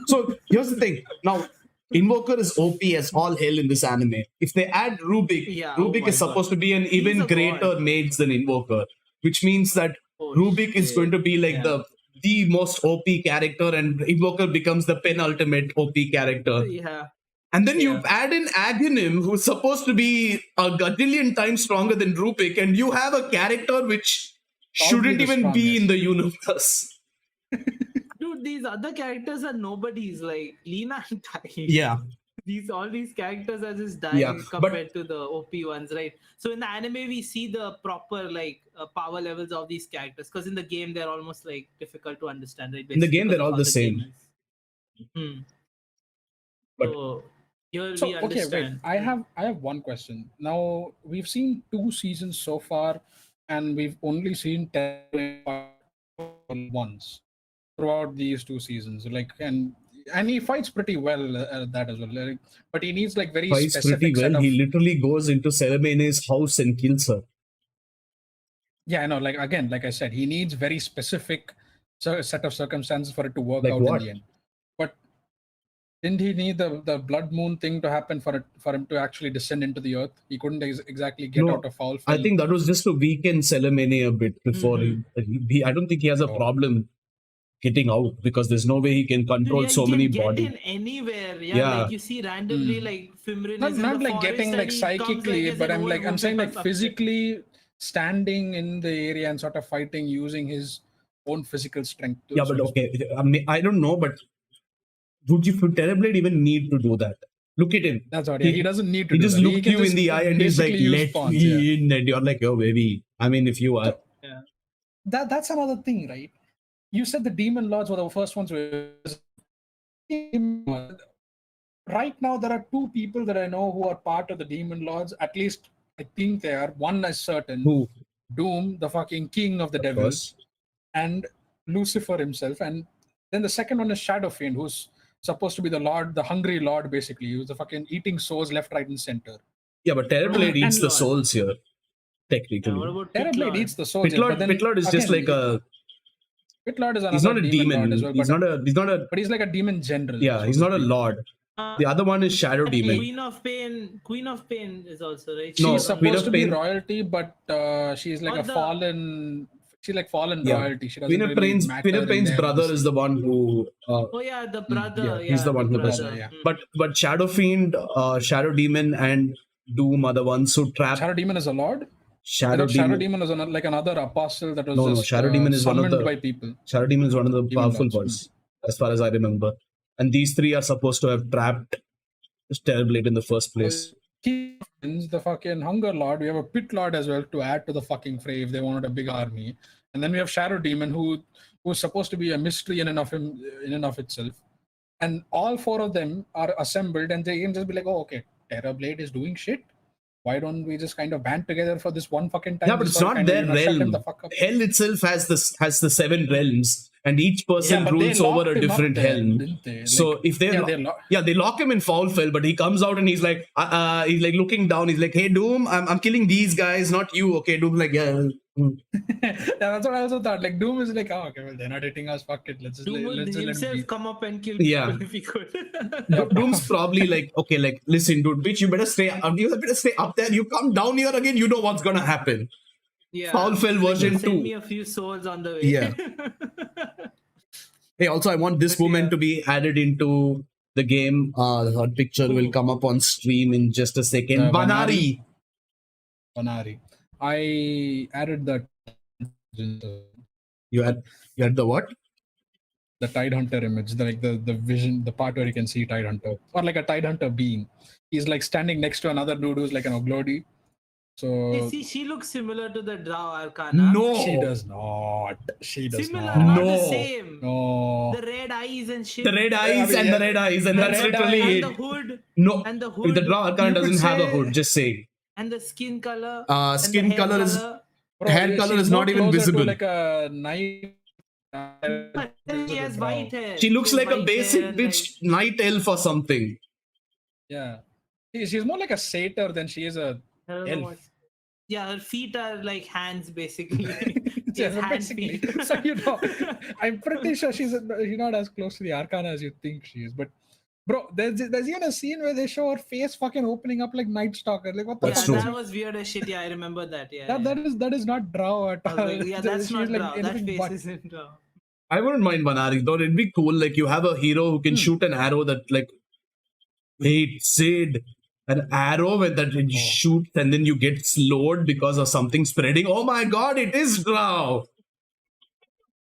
B: So, here's the thing. Now, Invoker is OP as all hell in this anime. If they add Rubik,
A: Yeah, oh
B: Rubik
A: my
B: is supposed to be an even
A: a
B: greater
A: god.
B: mage than Invoker, which means that
A: Oh,
B: Rubik is
A: shit.
B: going to be like
A: Yeah.
B: the most OP character, and Invoker becomes the penultimate OP character.
A: Yeah.
B: And then you
A: Yeah.
B: add in Aghanim, who's supposed to be a gajillion times stronger than Rubik, and you have a character which shouldn't
C: the
B: even be
C: strongest.
B: in the universe.
A: Dude, these other characters are nobodies, like Lina and Tai.
B: Yeah.
A: All these characters are just dying
B: Yeah, but-
A: compared to the OP ones, right? So in the anime, we see the proper power levels of these characters, because in the game they're almost like difficult to understand, right?
B: In the
A: Basically
B: game, they're
A: because of
B: all
A: how
B: the same.
A: game is.
B: But-
A: So here
C: So
A: we
C: okay, wait.
A: understand.
C: I have one question. Now we've seen 2 seasons so far, and we've only seen 10 once throughout these 2 seasons. Like, and he fights pretty well at that as well. Like, but he needs like very
B: Fights
C: specific
B: pretty
C: set
B: well.
C: of,
B: He literally goes into Celemene's house and kills her.
C: yeah, I know. Like again, like I said, he needs very specific set of circumstances for it to work
B: Like
C: out
B: what?
C: in the end. But didn't he need the blood moon thing to happen for him to actually descend into the earth? He couldn't exactly get
B: No,
C: out of foul.
B: I think that was just to weaken Celemene a bit before he. I don't think he has a
C: Oh.
B: problem getting out, because there's no way he can control
A: Yeah,
B: so
A: you
B: many
A: can get
B: bodies.
A: in anywhere. Yeah,
B: Yeah.
A: like you see randomly, like Fimrin
C: not
A: is in
C: not
A: the
C: like
A: forest
C: getting
A: and
C: like
A: he comes,
C: psychically,
A: as
C: but
A: an
C: I'm
A: old
C: like I'm
A: woman
C: saying
A: or
C: like
A: something.
C: physically standing in the area and sort of fighting using his own physical strength.
B: Yeah, but okay. I mean, I don't know, but would Terrorblade even need to do that? Look at him.
C: That's what. Yeah, he doesn't need to.
B: He
C: do
B: just
C: that.
B: looked
C: can
B: you in the eye and he's like,
C: basically use
B: let
C: spawns,
B: me
C: yeah.
B: in. And you're like, oh, baby. I mean, if you are.
C: That's another thing, right? You said the demon lords were the first ones. Right now, there are 2 people that I know who are part of the demon lords. At least I think they are. One is certain.
B: Who?
C: Doom, the fucking king of the
B: Of
C: devils,
B: course.
C: and Lucifer himself. And then the second one is Shadow Fiend, who's supposed to be the lord, the hungry lord, basically. He was the fucking eating souls left, right, and center.
B: Yeah, but Terrorblade eats the
A: Lord.
B: souls here, technically.
A: Yeah, what about
C: Terrorblade
A: Pitlord?
C: eats the souls. yeah, but then
B: Pitlord is just
C: again,
B: like a.
C: Pitlord is another
B: He's not a
C: demon
B: demon.
C: lord as well,
B: He's not a.
C: but he's like a demon general.
B: Yeah,
C: so
B: he's
C: to
B: not a
C: speak.
B: lord. The other one is Shadow Demon.
A: Queen of Pain is also, right?
B: No,
C: She's
B: Queen
C: supposed
B: of
C: to be
B: Pain-
C: royalty, but she's like
A: Or
C: a
A: the-
C: fallen. She's like fallen
B: Yeah.
C: royalty. She doesn't
B: Queen of
C: really
B: Pain's,
C: matter
B: Queen of
C: in
B: Pain's
C: their
B: brother
C: this-
B: is the one who.
A: Oh yeah, the brother.
B: yeah, he's the one who does
C: that. Yeah.
B: But Shadow Fiend, Shadow Demon, and Doom are the ones who trap.
C: Shadow Demon is a lord.
B: Shadow
C: Shadow
B: Demon.
C: Demon was like another apostle that was
B: No,
C: just
B: Shadow Demon is one of
C: summoned
B: the
C: by people.
B: Shadow Demon is one of the
C: Demon
B: powerful
C: lords.
B: ones, as far as I remember. And these three are supposed to have trapped FTerrorblade in the first place.
C: The fucking Hunger Lord. We have a Pit Lord as well to add to the fucking fray if they wanted a big army. And then we have Shadow Demon, who's supposed to be a mystery in and of itself. And all four of them are assembled, and they can just be like, "Oh, okay, Terrorblade is doing shit. Why don't we just kind of band together for this one fucking time?"
B: Yeah, but it's not their realm. Hell itself has the 7 realms, and each person rules over a different helm. So if they they lock him in Foulfell, but he comes out and he's like looking down. He's like, "Hey Doom, I'm killing these guys, not you." Okay, Doom's like, "Yeah."
C: Yeah, that's what I also thought. Like Doom is like, "Oh, okay, well they're not hitting us. Fuck it. Let's just
A: Doom will
C: let
A: himself come up and kill people if he could.
B: Doom's probably like, "Okay, like listen, dude, bitch, you better stay up there. You come down here again, you know what's gonna happen."
A: Yeah,
B: Foulfell version 2.
A: Send me a few souls on the way.
B: Yeah. Hey, also I want this woman to be added into the game. Her picture will come up on stream in just a second. Banari.
C: I added that.
B: You had the what?
C: The Tidehunter image, the vision, the part where you can see Tidehunter, or like a Tidehunter being. He's like standing next to another dude who's like an Oglodi. So
A: she looks similar to the Drow Arcana.
B: No,
C: she does not. She does
A: similar,
C: not.
A: not the same.
C: No.
A: The red eyes and shit.
B: The red eyes and the red eyes, and that's literally it.
A: And the hood.
B: No,
A: and the hood.
B: The Drow Arcana doesn't have a hood. Just saying.
A: And the skin color.
B: Skin color is.
C: Bro,
B: hair color is not even visible.
C: To like a night.
A: She has white hair.
B: She looks like a basic bitch night elf or something.
C: Yeah, she's more like a satyr than she is a elf.
A: Yeah, her feet are like hands basically.
C: Basically. So I'm pretty sure she's not as close to the Arcana as you think she is. But bro, there's even a scene where they show her face fucking opening up like Night Stalker. Like what the fuck?
A: That was weird as shit. Yeah, I remember that. Yeah,
C: that is not Drow at all.
A: Like, yeah, that's not Drow. That face isn't Drow.
B: I wouldn't mind Banari though. It'd be cool. Like you have a hero who can shoot an arrow that like, wait, Sid, an arrow that you shoot and then you get slowed because of something spreading. Oh my god, it is Drow.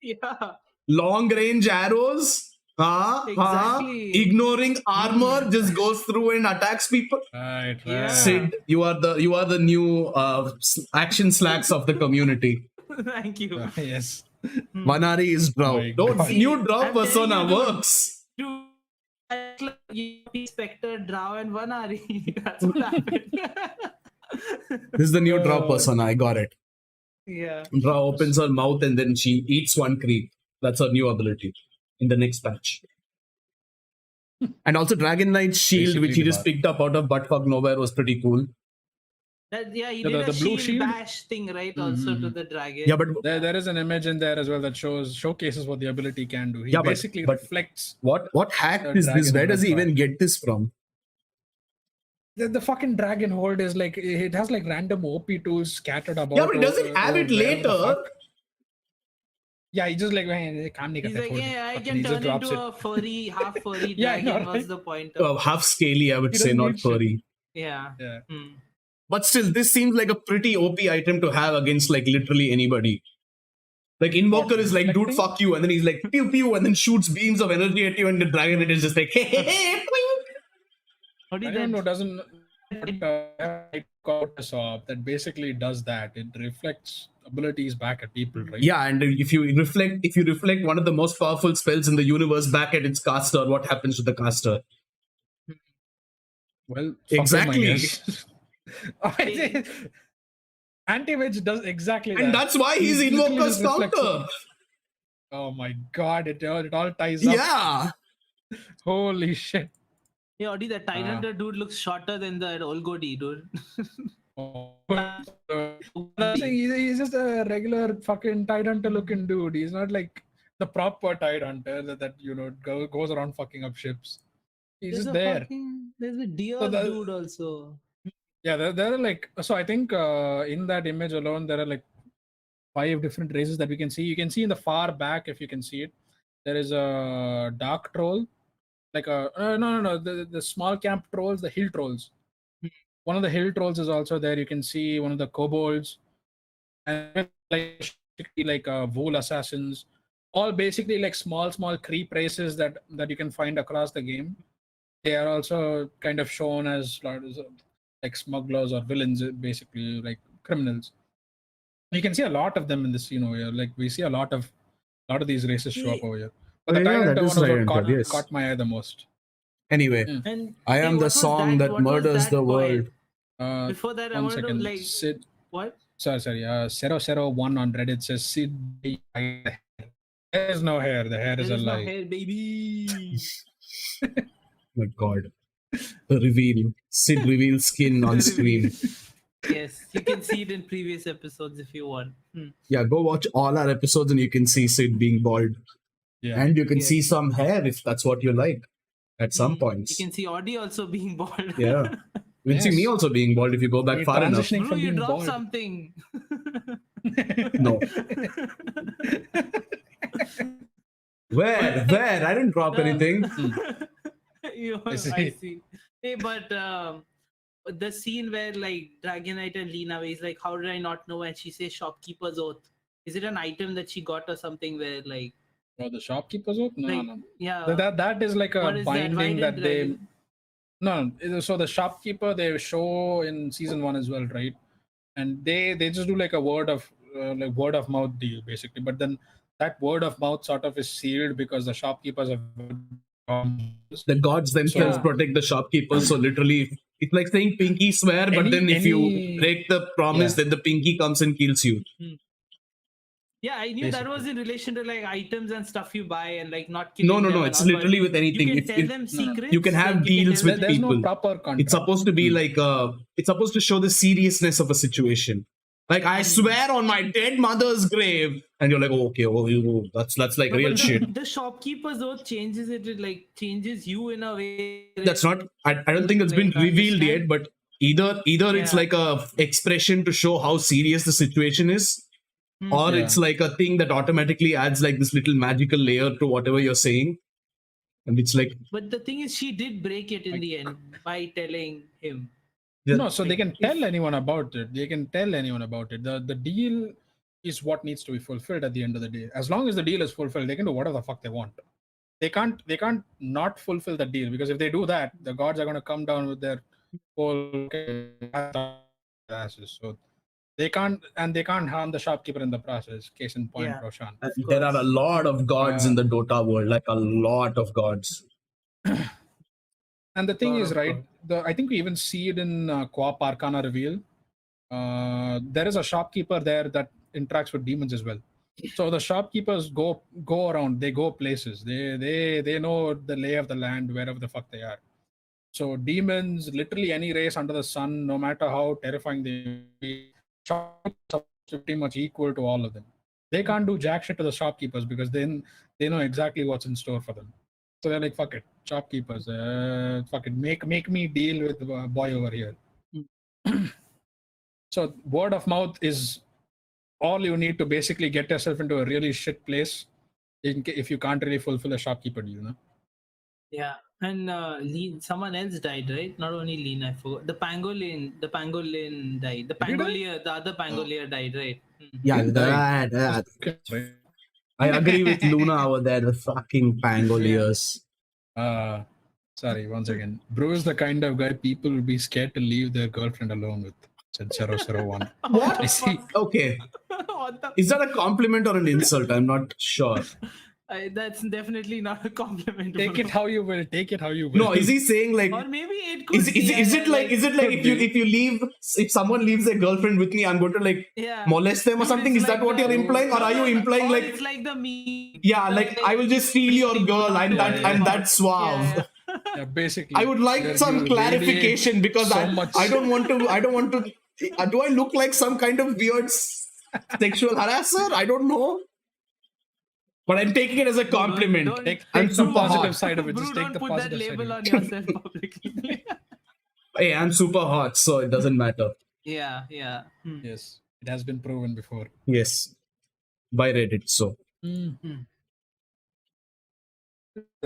A: Yeah.
B: Long range arrows.
A: Exactly.
B: Ignoring armor, just goes through and attacks people.
C: Right.
A: Yeah.
B: Sid, you are the new action slacks of the community.
A: Thank you.
C: Yes.
B: Banari is Drow. New Drow persona works.
A: Spectre, Drow, and Banari. That's what happened.
B: This is the new Drow persona. I got it.
A: Yeah.
B: Drow opens her mouth and then she eats one creep. That's her new ability in the next patch. And also Dragon Knight's shield,
C: Basically
B: which he just picked up out of buttfuck nowhere, was pretty cool.
A: He did a blue shield bash thing, right? Also to the dragon.
B: Yeah, but
C: there is an image in there as well that showcases what the ability can do. He basically reflects.
B: What hack is this? Where does he even get this from?
C: The fucking dragon hold is like, it has like random OP tools scattered about.
B: Yeah, but it doesn't have it later.
C: Yeah, he just like,
A: he's like, I can turn into a furry, half furry dragon. What's the point?
B: Half scaly, I would say, not furry.
A: Yeah.
B: But still, this seems like a pretty OP item to have against like literally anybody. Like Invoker is like, dude, fuck you, and then he's like, pew pew, and then shoots beams of energy at you, and the dragon it is just like, hey, hey, hey,
C: I don't know, doesn't that basically does that. It reflects abilities back at people, right?
B: Yeah, and if you reflect one of the most powerful spells in the universe back at its caster, what happens to the caster?
C: Well,
B: exactly.
C: Anti-Witch does exactly that.
B: And that's why he's Invoker's counter.
C: Oh my god, it all ties up.
B: Yeah.
C: Holy shit.
A: Yeah, Audi, that Tidehunter dude looks shorter than that Olgodi dude.
C: He's just a regular fucking Tidehunter looking dude. He's not like the proper Tidehunter that goes around fucking up ships. He's just there.
A: There's a deer dude also.
C: Yeah, there are like, so I think in that image alone, there are like 5 different races that we can see. You can see in the far back, if you can see it, there is a dark troll. Like the small camp trolls, the hill trolls. One of the hill trolls is also there. You can see one of the kobolds. and like wool assassins, all basically like small creep races that you can find across the game. They are also kind of shown as like smugglers or villains, basically like criminals. You can see a lot of them in this, like we see a lot of these races show up over here. But the
B: Yeah,
C: Tyrant
B: that
C: one
B: is
C: was
B: right,
C: what
B: Ankar, yes.
C: caught my eye the most.
B: Anyway,
A: And
B: I am the
A: what was
B: song that
A: what was
B: murders the
A: point?
B: world.
A: Before that, I
C: One
A: wanted to
C: second.
A: like
C: Sid,
A: what?
C: sorry. 001 on Reddit says Sid. There is no hair. The hair is a
A: There is no
C: lie.
A: hair, baby.
B: My God. The reveal. Sid reveals skin on screen.
A: Yes, you can see it in previous episodes if you want.
B: Yeah, go watch all our episodes and you can see Sid being bald.
C: Yeah.
B: And you can
A: Yes.
B: see some hair if that's what you like at some points.
A: You can see Audi also being bald.
B: Yeah. You can see me
C: Yes.
B: also being bald if you go back
C: You're
B: far enough.
C: transitioning
A: Bro,
C: from
A: you
C: being
A: dropped
C: bald.
A: something.
B: No. Where? I didn't drop anything.
A: I see. Hey, but the scene where like Dragonite and Lina, where he's like, "How did I not know?" and she says, "Shopkeeper's oath." Is it an item that she got or something? Where like,
C: Oh, the shopkeeper's oath? No,
A: like,
C: no.
A: yeah,
C: That is like a
A: what is that? Why
C: binding
A: did
C: that they.
A: Dragon-
C: No, so the shopkeeper they show in season 1 as well, right? And they just do like a word of mouth deal basically, but then that word of mouth sort of is sealed because the shopkeepers have
B: The gods themselves
A: Yeah.
B: protect the shopkeepers. So literally, it's like saying pinky swear, but then if you break the promise, then the pinky comes and kills you.
A: Yeah, I knew that
C: Basically.
A: was in relation to like items and stuff you buy and like not killing
B: No.
A: them and
B: It's
A: all, but
B: literally with anything.
A: You
B: If
A: can tell them secrets.
B: you can have
A: like,
B: deals
A: tell
B: with
A: them-
C: There's
B: people.
C: no proper contract.
B: It's supposed to be like it's supposed to show the seriousness of a situation. Like I swear on my dead mother's grave, and you're like, oh, okay, that's like
A: No,
B: real
A: but
B: shit.
A: The shopkeeper's oath changes it. It like changes you in a way.
B: That's not. I don't think it's been
A: Way to
B: revealed
A: understand.
B: yet, but either it's
A: Yeah.
B: like a expression to show how serious the situation is, or
C: Yeah.
B: it's like a thing that automatically adds like this little magical layer to whatever you're saying, and it's like
A: But the thing is, she did break it in the end by telling him.
C: No, so they
A: Like,
C: can
A: if-
C: tell anyone about it. They can tell anyone about it. The deal is what needs to be fulfilled at the end of the day. As long as the deal is fulfilled, they can do whatever the fuck they want. They can't not fulfill the deal, because if they do that, the gods are going to come down with their whole asses. So they can't harm the shopkeeper in the process. Case in point,
A: Yeah.
C: Roshan.
B: there are a lot of gods in the Dota world, like a lot of gods.
C: And the thing
A: Lot
C: is,
A: of
C: right? I think we even see it in Co-op Arcana reveal. There is a shopkeeper there that interacts with demons as well. So the shopkeepers go around. They go places. They know the lay of the land wherever the fuck they are. So demons, literally any race under the sun, no matter how terrifying they be, shopkeepers are pretty much equal to all of them. They can't do jack shit to the shopkeepers because then they know exactly what's in store for them. So they're like, fuck it, shopkeepers, fuck it, make me deal with the boy over here. So word of mouth is all you need to basically get yourself into a really shit place if you can't really fulfill a shopkeeper deal, no?
A: Yeah, and someone else died, right? Not only Lina, I forgot. The pangolin died. The other pangolier died, right?
B: Yeah,
C: Right.
B: that. I agree with Luna over there. The fucking pangoliers.
C: Sorry, once again. Bro is the kind of guy people will be scared to leave their girlfriend alone with. Said 001.
B: What?
C: I see.
B: Okay.
A: What the?
B: Is that a compliment or an insult? I'm not sure.
A: That's definitely not a compliment.
C: Take
A: bro.
C: it how you will. Take it how you will.
B: No, is he saying like
A: Or maybe it could.
B: is it like if someone leaves their girlfriend with me, I'm going to like
A: Yeah.
B: molest them or
A: Dude,
B: something?
A: it's
B: Is that
A: like
B: what
A: the-
B: you're implying? Or are you implying
A: Or
B: like
A: it's like the meme.
B: yeah, like I will just steal your girl. I'm that suave.
A: Yeah.
C: Yeah, basically.
B: I would like some clarification because
C: so much.
B: I don't want to. Do I look like some kind of weird sexual harasser? I don't know. But I'm taking it as a compliment.
A: don't-
B: I'm
C: the
B: super
C: positive
B: hot.
C: side of it.
A: Bro,
C: Just take
A: don't
C: the
A: put that
C: positive side.
A: label
C: of
A: on
C: it.
A: yourself publicly.
B: Hey, I'm super hot, so it doesn't matter.
A: Yeah.
C: Yes, it has been proven before.
B: Yes. By Reddit, so.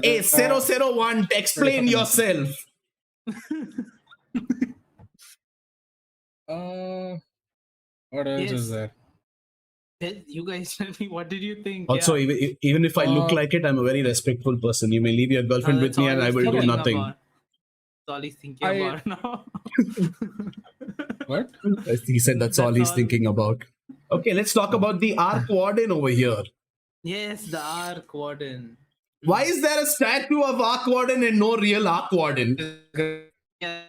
B: Hey, 001, explain yourself.
C: What else
A: Yes.
C: is there?
A: You guys tell me, what did you think?
B: Also,
A: Yeah.
B: even if I look like it, I'm a very respectful person. You may leave your girlfriend with
A: That's
B: me
A: all
B: and I
A: he's
B: will do
A: thinking
B: nothing.
A: about. That's all he's thinking
C: I-
A: about now.
C: What?
B: He said that's all
A: That's
B: he's
A: all.
B: thinking about. Okay, let's talk about the Arc Warden over here.
A: Yes, the Arc Warden.
B: Why is there a statue of Arc Warden and no real Arc Warden?
A: Yeah.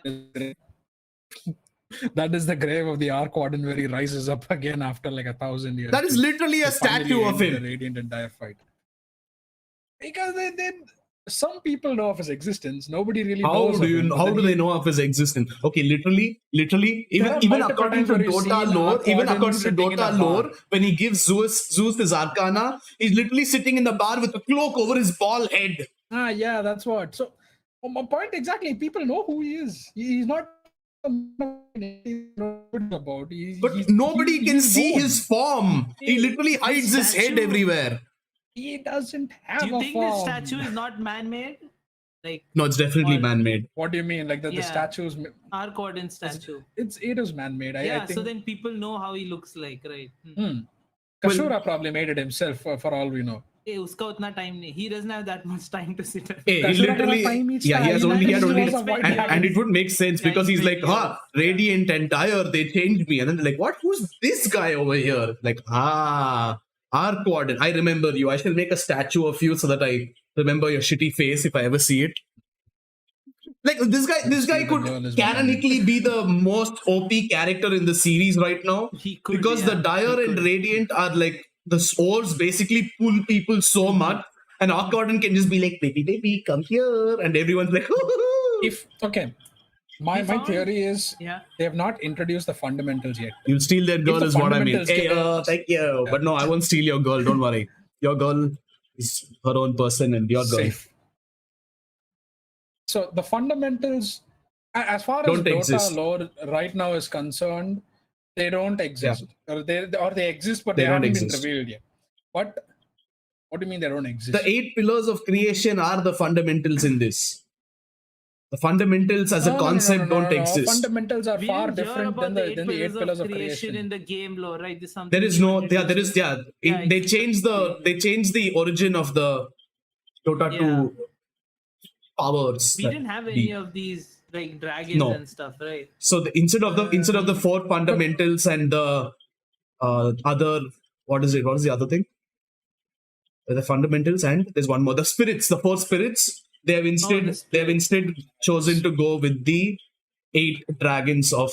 C: That is the grave of the Arc Warden where he rises up again after like 1,000 years.
B: That is
C: to-
B: literally a
C: to finally
B: statue of
C: end
B: him.
C: The Radiant and Dire fight. Because they some people know of his existence. Nobody really knows.
B: How do they know of his existence? Okay, literally,
C: There are
B: even
C: multiple
B: according
C: times
B: to
C: where you see
B: Dota lore,
C: Arc
B: even
C: Warden
B: according to
C: sitting in a
B: Dota
C: bar.
B: lore, when he gives Zeus his Arcana, he's literally sitting in the bar with a cloak over his bald head.
C: Yeah, that's what. So my point exactly. People know who he is. He's not about.
B: But nobody can
C: he's
B: see
C: known.
B: his form. He literally hides his head
A: statue-
B: everywhere.
C: He doesn't have
A: Do you
C: a
A: think
C: form.
A: this statue is not man-made? Like
B: No, it's definitely
A: Or-
B: man-made.
C: What do you mean? Like the
A: Yeah.
C: statues?
A: Arc Warden statue.
C: It is man-made. I
A: Yeah,
C: think.
A: so then people know how he looks like, right?
C: Kashura probably made it himself, for all we know.
A: Hey, uska utna time nahi. He doesn't have that much time to sit at
B: Hey, he
C: Kashura
B: literally,
C: had a time each
B: yeah, he
C: time.
B: had only,
C: was a white
B: and it would make sense
A: Yeah,
B: because
A: he's
B: he's like,
A: big,
B: Radiant and Dire, they changed me. And then they're like, what? Who's this guy over here? Like, Arc Warden. I remember you. I shall make a statue of you so that I remember your shitty face if I ever see it. Like, this guy
C: the
B: could
C: girl is
B: canonically be the most OP character in the series right now.
A: He could,
B: Because
A: yeah,
B: the Dire
A: he
B: and
A: could.
B: Radiant are like, the swords basically pull people so much. And Arc Warden can just be like, baby, come here. And everyone's like,
C: My
A: found-
C: theory is
A: Yeah.
C: they have not introduced the fundamentals yet.
B: you'll steal their girl
C: the
B: is what I mean.
C: fundamentals
B: Hey,
C: can-
B: thank you. But no, I won't steal your girl. Don't worry. Your girl is her own person and your girl.
C: Safe. So the fundamentals, as far as
B: Don't
C: Dota
B: exist.
C: lore right now is concerned, they don't exist, or they exist, but
B: They
C: they,
B: don't
C: haven't
B: exist.
C: been revealed yet. What do you mean they don't exist?
B: The 8 pillars of creation are the fundamentals in this. The fundamentals as a concept don't exist.
C: Fundamentals are
A: We
C: far
A: didn't hear
C: different
A: about
C: than the 8 pillars of creation.
A: in the game lore, right? This is something
B: There is
A: new
B: no,
A: and
B: yeah, there is,
A: interesting.
B: yeah.
A: Yeah,
B: They
A: it's
B: changed the origin of the Dota 2 powers.
A: We
B: that
A: didn't have
B: we-
A: any of these like dragons
B: No.
A: and stuff, right?
B: So instead of the 4 fundamentals and the other, what is it? What is the other thing? The fundamentals and there's one more. The spirits, the 4 spirits. They have instead chosen to go with the 8 dragons of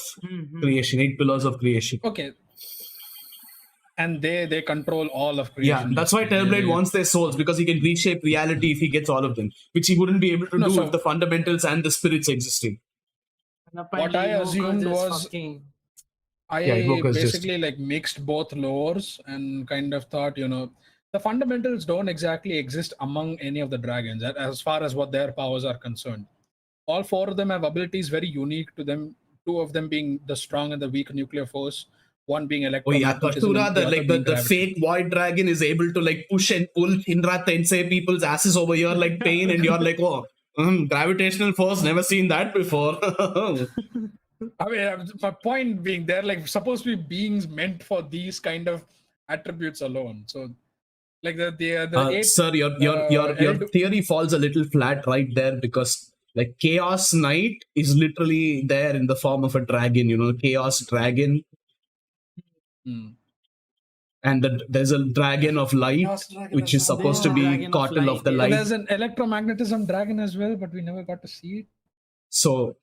B: creation, 8 pillars of creation.
C: Okay. And they control all of
B: Yeah,
C: creation.
B: that's why Terrorblade wants their souls, because he can reshape reality if he gets all of them, which he wouldn't be able to
C: No,
B: do
C: so-
B: if the fundamentals and the spirits existing.
A: And apparently
C: I
A: Invoker
C: assumed
A: just
C: was-
A: fucking-
C: I
B: Invoker's just-
C: basically like mixed both lores and kind of thought, the fundamentals don't exactly exist among any of the dragons as far as what their powers are concerned. All 4 of them have abilities very unique to them. 2 of them being the strong and the weak nuclear force. One being
B: Oh
C: electromagnetism.
B: yeah,
C: and
B: Kashura,
C: other being
B: the
C: gravity.
B: fake void dragon is able to like push and pull Indra Tensei people's asses over here like pain, and you're like, gravitational force, never seen that before.
C: I mean, my point being, they're like supposed to be beings meant for these kind of attributes alone. So, like the 8.
B: Sir, your theory falls a little flat right there, because like Chaos Knight is literally there in the form of a dragon, Chaos Dragon. And there's a dragon of light,
C: Chaos Dragon
B: which
C: as
B: is
C: well.
B: supposed to be
A: Dragon of
B: Cottle of the
A: Light,
C: And
B: Light.
C: there's an electromagnetism dragon as well, but we never got to see it.
B: So,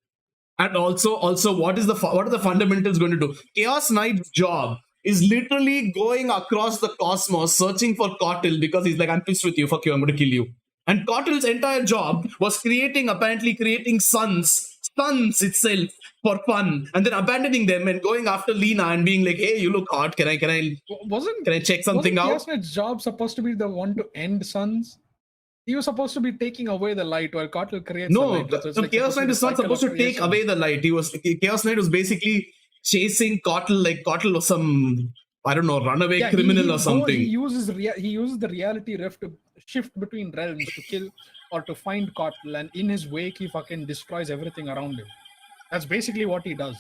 B: and also, what are the fundamentals going to do? Chaos Knight's job is literally going across the cosmos searching for Cottle, because he's like, I'm pissed with you, fuck you, I'm going to kill you. And Cottle's entire job was apparently creating suns itself for fun, and then abandoning them and going after Lina and being like, hey, you look hot, can I check something out?
C: Chaos Knight's job supposed to be the one to end suns? He was supposed to be taking away the light while Cottle creates the
B: No,
C: light. So it's
B: the
C: like
B: Chaos
C: supposed to
B: Knight
C: be
B: is not
C: cycle
B: supposed
C: of
B: to take
C: creation.
B: away the light. Chaos Knight was basically chasing Cottle, like Cottle was some, I don't know, runaway
C: Yeah,
B: criminal
C: he
B: or something.
C: He uses the reality rift to shift between realms to kill or to find Cottle, and in his wake he fucking destroys everything around him. That's basically what he does.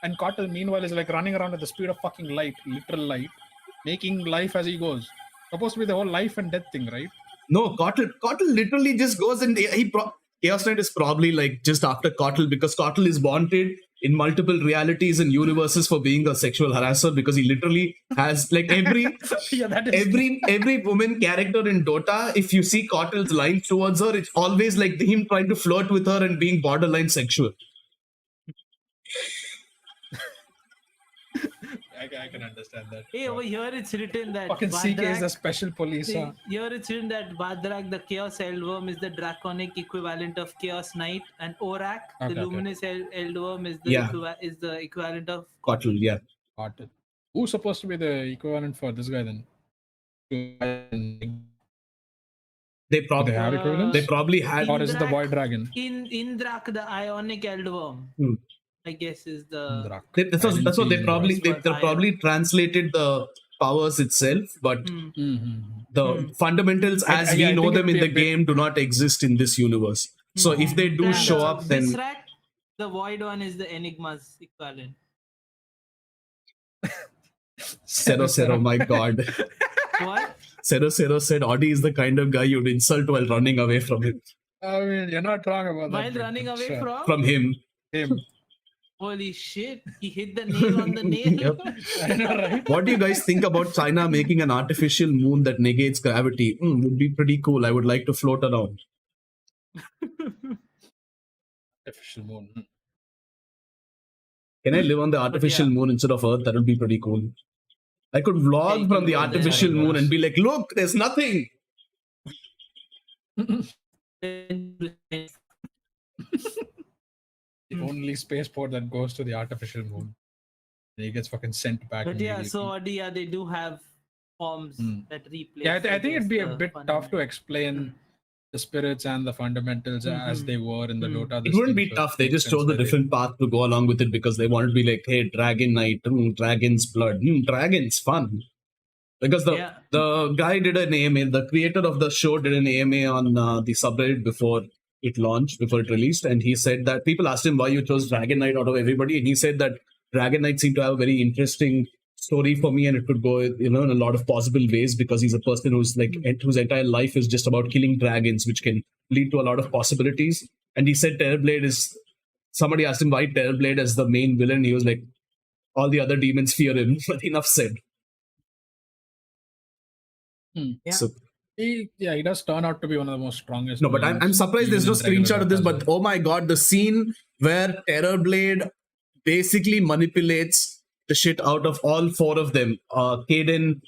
C: And Cottle, meanwhile, is like running around at the speed of fucking light, literal light, making life as he goes. Supposed to be the whole life and death thing, right?
B: No, Kotl literally just goes and Chaos Knight is probably like just after Kotl, because Kotl is wanted in multiple realities and universes for being a sexual harasser, because he literally has like every woman character in Dota, if you see Kotl's line towards her, it's always like him trying to flirt with her and being borderline sexual.
C: I can understand that.
A: Hey, over here it's written that
C: Fucking CK is the special police.
A: Here it's written that Badrak, the Chaos Eldworm, is the draconic equivalent of Chaos Knight, and Orak, the luminous Eldworm, is the equivalent of
B: Kotl. Yeah.
C: Kotl. Who's supposed to be the equivalent for this guy then?
B: They probably
C: have equivalents?
B: They probably had.
C: Or is it the Void Dragon?
A: Indrak, the Ionic Eldworm. I guess is the.
B: That's what they probably translated the powers itself, but the fundamentals as we know them in the game do not exist in this universe. So if they do show up, then
A: Visrak, the Void one is the Enigma's equivalent.
B: Zero, my god.
A: What?
B: Zero said Audi is the kind of guy you'd insult while running away from him.
C: I mean, you're not wrong about
A: that. While running away
B: from him.
A: Holy shit, he hit the nail on the nail.
C: I know, right?
B: What do you guys think about China making an artificial moon that negates gravity? Would be pretty cool. I would like to float around.
C: Artificial moon.
B: Can I live on the artificial moon instead of Earth? That would be pretty cool. I could vlog from the artificial moon and be like, look, there's nothing.
C: The only spaceport that goes to the artificial moon. And he gets fucking sent back.
A: But yeah, so they do have forms that replace.
C: Yeah, I think it'd be a bit tough to explain the spirits and the fundamentals as they were in the Dota.
B: It wouldn't be tough. They just chose a different path to go along with it because they wanted to be like, hey, Dragon Knight, Dragon's blood, Dragon's fun. Because the guy did an AMA, the creator of the show did an AMA on the subreddit before it launched, before it released, and he said that people asked him why you chose Dragon Knight out of everybody, and he said that Dragon Knight seemed to have a very interesting story for me, and it could go in a lot of possible ways, because he's a person who's like whose entire life is just about killing dragons, which can lead to a lot of possibilities. And he said Terrorblade is, somebody asked him why Terrorblade as the main villain, he was like, all the other demons fear him. But enough said. So
C: he does turn out to be one of the most strongest.
B: No, but I'm surprised there's no screenshot of this. But oh my god, the scene where Terrorblade basically manipulates the shit out of all four of them. Kaden,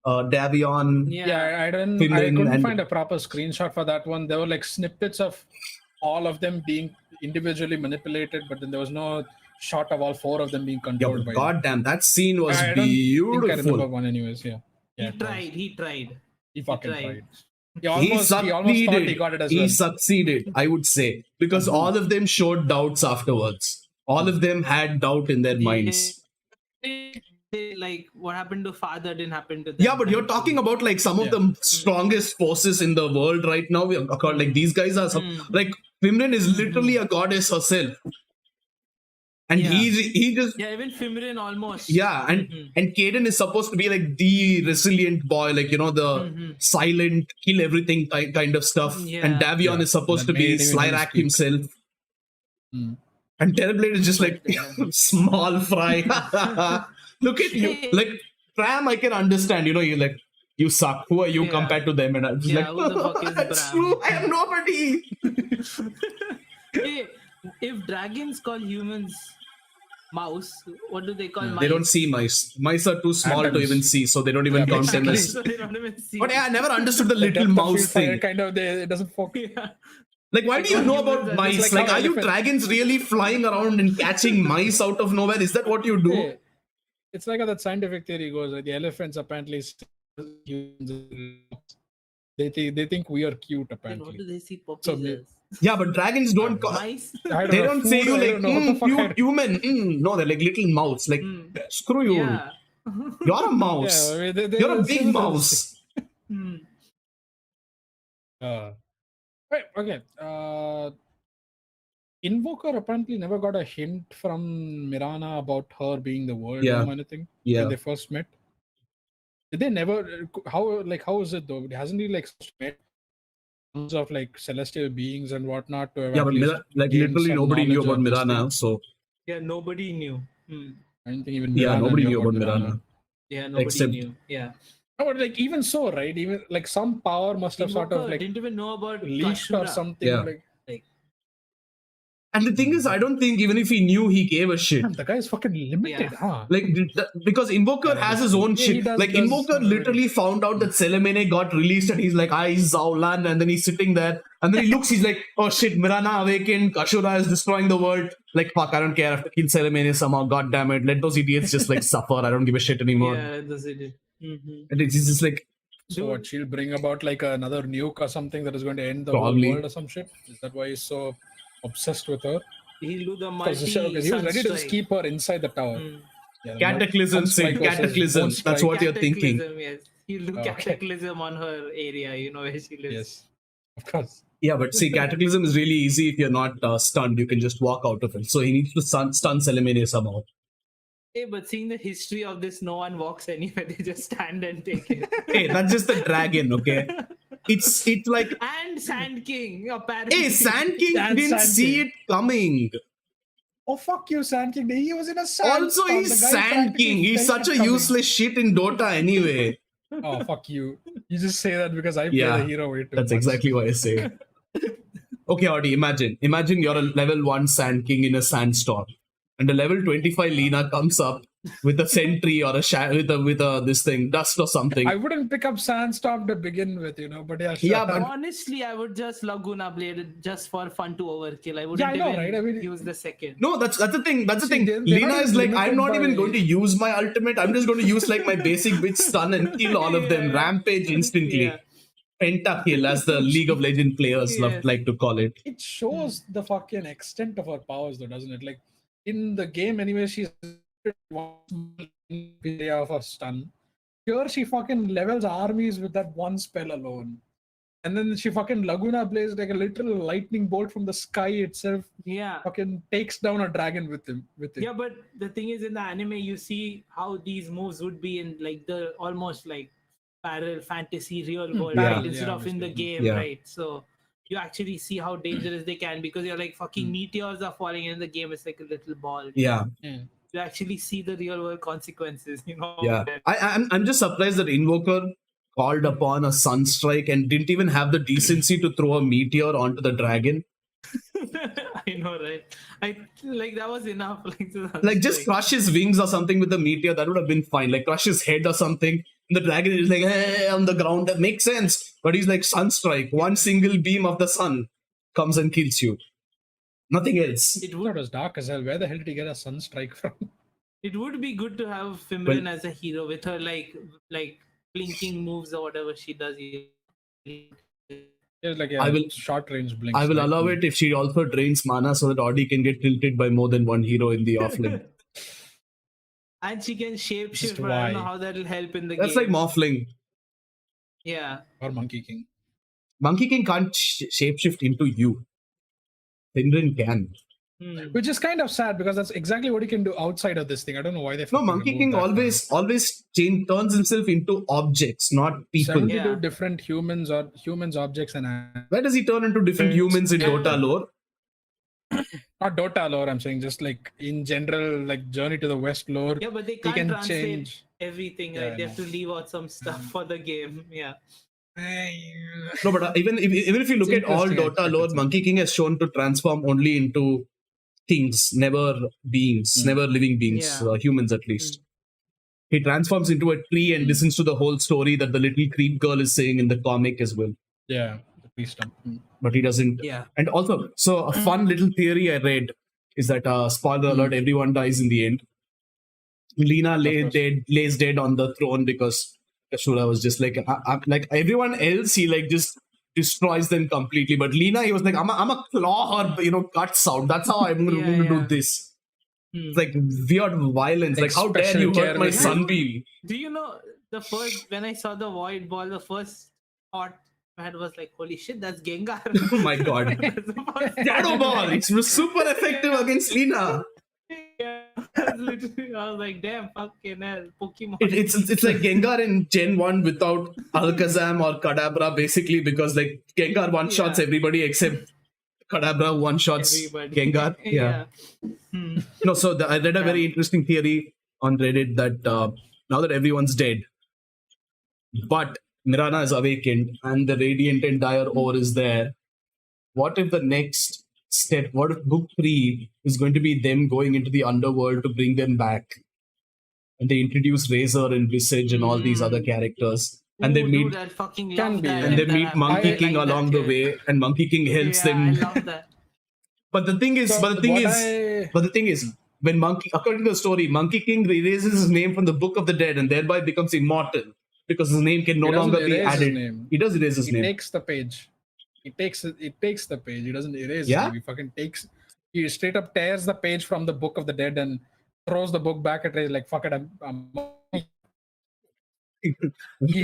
B: Davion.
C: I couldn't find a proper screenshot for that one. There were like snippets of all of them being individually manipulated, but then there was no shot of all four of them being controlled by.
B: God damn, that scene was beautiful.
C: I remember one anyways.
A: He tried.
C: He fucking tried. He almost thought he got it as well.
B: He succeeded, I would say, because all of them showed doubts afterwards. All of them had doubt in their minds.
A: Like what happened to father didn't happen to them.
B: Yeah, but you're talking about like some of the strongest forces in the world right now. Like these guys are like Fimrin is literally a goddess herself. And he just
A: even Fimrin almost.
B: Yeah, and Kaden is supposed to be like the resilient boy, like the silent, kill everything kind of stuff. And Davion is supposed to be Slyrak himself. And Terrorblade is just like small fry. Look at you, like Pram. I can understand. You like you suck. Who are you compared to them? And I'm just
A: who the fuck is
B: that's
A: Pram?
B: true. I am nobody.
A: Hey, if dragons call humans mouse, what do they call mice?
B: They don't see mice. Mice are too small to even see, so they don't even count them as.
A: So they don't even see.
B: But I never understood the little mouse thing.
C: It doesn't focus.
B: Like, why do you know about mice? Like, are you dragons really flying around and catching mice out of nowhere? Is that what you do?
C: Yeah. It's like how that scientific theory goes. Like the elephants apparently they think we are cute apparently.
A: What do they see puppies as?
B: Yeah, but dragons don't.
A: Mice?
B: They don't say you like cute human. No, they're like little mouths. Like screw you.
A: Yeah.
B: You're a mouse.
C: Yeah,
B: you're a big mouse.
C: Right, okay. Invoker apparently never got a hint from Mirana about her being the world or anything when they first met. Did they never? How is it though? Hasn't he like met tons of like celestial beings and whatnot to have
B: Yeah,
C: at
B: but
C: least gained
B: literally
C: some
B: nobody knew
C: knowledge
B: about
C: on this
B: Mirana,
C: thing?
B: so
A: Yeah, nobody knew.
C: I don't think even
B: yeah,
C: Mirana
B: nobody
C: knew
B: knew
C: about
B: about
C: Mirana.
B: Mirana.
A: Yeah, nobody
B: Except-
A: knew. Yeah.
C: No, but like even so, right? Even like some power must have sort of
A: Invoker
C: like
A: didn't even know about
C: leaked or
A: Kashura.
C: something.
B: Yeah.
C: Like
B: And the thing is, I don't think even if he knew, he gave a shit.
C: damn, the guy is fucking limited,
A: Yeah.
C: huh?
B: Like, because Invoker
C: Yeah, that
B: has
C: is
B: his
C: true.
B: own
C: Yeah,
B: shit.
C: he does-
B: Like,
C: does
B: Invoker
C: have a very-
B: literally found out that Selemene got released and he's like, I Zaulan. And then he's sitting there. And then he looks, he's like, oh shit, Mirana awakened. Kashura is destroying the world. Like, fuck, I don't care. I have to kill Selemene somehow. God damn it. Let those idiots just like suffer. I don't give a shit anymore.
A: Yeah, that's it. Mm-hmm.
B: And it's just like,
C: So what? She'll bring about like another nuke or something that is going to end the
B: Probably.
C: whole world or some shit. Is that why he's so obsessed with her?
A: He'll do the
C: Because he was
A: multi
C: ready to just keep her inside the tower.
A: Mm.
C: Yeah, the
B: Cataclysm,
C: Sunstrike
B: Sid,
C: versus
B: Cataclysm.
C: Moonstrike.
B: That's what you're thinking.
A: Cataclysm, yes. He'll do
C: Okay.
A: cataclysm on her area, where she lives.
C: Yes, of course.
B: Yeah, but see, Cataclysm is really easy if you're not stunned. You can just walk out of it. So he needs to stun Selemene somehow.
A: Hey, but seeing the history of this, no one walks anywhere. They just stand and take it.
B: Hey, that's just the dragon, okay? It's like,
A: And Sand King, apparently.
B: hey, Sand King
C: And
B: didn't
C: Sand
B: see
C: King.
B: it coming.
C: Oh fuck you, Sand King. He was in a sand.
B: Also,
C: storm.
B: he's
C: The guy
B: Sand
C: practically
B: King. He's
C: felt
B: such
C: it
B: a
C: coming.
B: useless shit in Dota anyway.
C: Oh fuck you. You just say that because I play
B: Yeah,
C: the hero way too
B: That's
C: much.
B: exactly what I say. Okay, Audi, imagine you're a level 1 Sand King in a sandstorm. And a level 25 Lina comes up with a sentry or with a this thing, dust or something.
C: I wouldn't pick up Sandstorm to begin with, but yeah, sure.
B: Yeah, but-
A: Honestly, I would just Laguna Blade it just for fun to overkill. I wouldn't
C: Yeah, I know,
A: even
C: right? I mean-
A: use the second.
B: No, that's the thing. That's the
C: See,
B: thing.
C: they're
B: Lina
C: not
B: is
C: even
B: like, I'm
C: limited
B: not even
C: by-
B: going to use my ultimate. I'm just going to use like my basic bitch stun and kill all of them.
A: Yeah.
B: Rampage instantly.
A: Yeah.
B: Pentakill, as the League of Legends players
A: Yes.
B: like to call it.
C: It shows the fucking extent of her powers, though, doesn't it? Like in the game, anyway, she's one area of a stun. Here, she fucking levels armies with that one spell alone, and then she fucking Laguna Blaze like a literal lightning bolt from the sky itself.
A: Yeah.
C: Fucking takes down a dragon with him.
A: Yeah, but the thing is, in the anime, you see how these moves would be in like the almost like parallel fantasy real world,
B: Yeah.
A: right? Instead
C: Yeah,
A: of in the
C: obviously.
A: game,
B: Yeah.
A: right? So you actually see how dangerous they can because you're like fucking meteors are falling in the game. It's like a little ball.
B: Yeah,
A: You actually see the real world consequences,
B: yeah. I'm just surprised that Invoker called upon a Sunstrike and didn't even have the decency to throw a meteor onto the dragon.
A: I know, right? I like that was enough.
B: Like just crush his wings or something with the meteor, that would have been fine. Like crush his head or something. And the dragon is like, hey, on the ground. That makes sense. But he's like Sunstrike. One single beam of the sun comes and kills you. Nothing else.
A: It
C: It
A: would
C: was dark as hell. Where the hell did he get a sunstrike from?
A: it would be good to have Fimrin as a hero with her like blinking moves or whatever she does.
C: It's like
B: I will-
C: short range blink.
B: I will allow it if she also drains mana so that Audi can get tilted by more than one hero in the offlane.
A: And she can shape
C: Just
A: shift, but I don't know
C: why?
A: how that'll help in the
B: That's
A: game.
B: like Morphling.
A: Yeah.
C: Or Monkey King.
B: Monkey King can't shapeshift into you. Finrin can.
C: Which is kind of sad because that's exactly what he can do outside of this thing. I don't know why they
B: No,
C: fucking
B: Monkey
C: removed
B: King
C: that from
B: always turns himself into objects, not
C: it.
B: people.
C: 72
A: Yeah.
C: different humans, objects, and
B: Where does he turn into different humans in Dota lore?
C: not Dota lore. I'm saying just like in general, like Journey to the West lore.
A: Yeah, but they
C: He
A: can't
C: can
A: translate
C: change.
A: everything.
C: Yeah,
A: Like
C: I
A: they have to
C: know.
A: leave out some stuff for the game. Yeah.
B: No, but even if you look
C: It's
B: at all
C: interesting, I
B: Dota
C: expect
B: lore,
C: it's
B: Monkey King has shown to transform only into things, never beings, never living beings,
A: Yeah.
B: humans at least. He transforms into a tree and listens to the whole story that the little creep girl is saying in the comic as well.
C: Yeah, the priest.
B: But he doesn't.
A: Yeah.
B: And also, so a fun little theory I read is that, spoiler alert, everyone dies in the end. Lina lays dead on the throne because Kashura was just like, like everyone else, he like just destroys them completely. But Lina, he was like, I'm a claw her, cuts out. That's how I'm going to do this. It's like weird violence. Like, how dare
C: special
B: you
C: care
B: hurt my
C: with
B: sunbeam?
A: Do you know when I saw the void ball, the first thought I had was like, holy shit, that's Gengar.
B: Oh my god.
A: That's the first-
B: Shadow Ball! It's super effective against Lina.
A: Yeah. I was like, damn, fucking hell, Pokemon.
B: It's like Gengar in Gen 1 without Alakazam or Kadabra, basically, because like Gengar one-shots everybody except Kadabra one-shots
A: Everybody.
B: Gengar. Yeah. No, so I read a very interesting theory on Reddit that now that everyone's dead, but Mirana is awakened and the Radiant and Dire Ore is there, what if the next step, what if book 3 is going to be them going into the underworld to bring them back? And they introduce Razor and Visage and all these other characters. And they meet,
A: Dude, I fucking
C: Can
A: love
C: be,
A: that.
C: yeah.
B: and they
A: that
B: meet
A: happened.
B: Monkey
A: I
B: King
A: like
B: along
A: that,
B: the way, and Monkey King helps
A: yeah, I
B: them.
A: love that.
B: But the thing is, when according to the story, Monkey King erases his name from the Book of the Dead and thereby becomes immortal because his name can no
C: He doesn't
B: longer be
C: erase his
B: added.
C: name.
B: He does erase his
C: He
B: name.
C: takes the page. It takes the page. He doesn't erase
B: Yeah?
C: it. He fucking takes. He straight up tears the page from the Book of the Dead and throws the book back at Ray like, fuck it, I'm he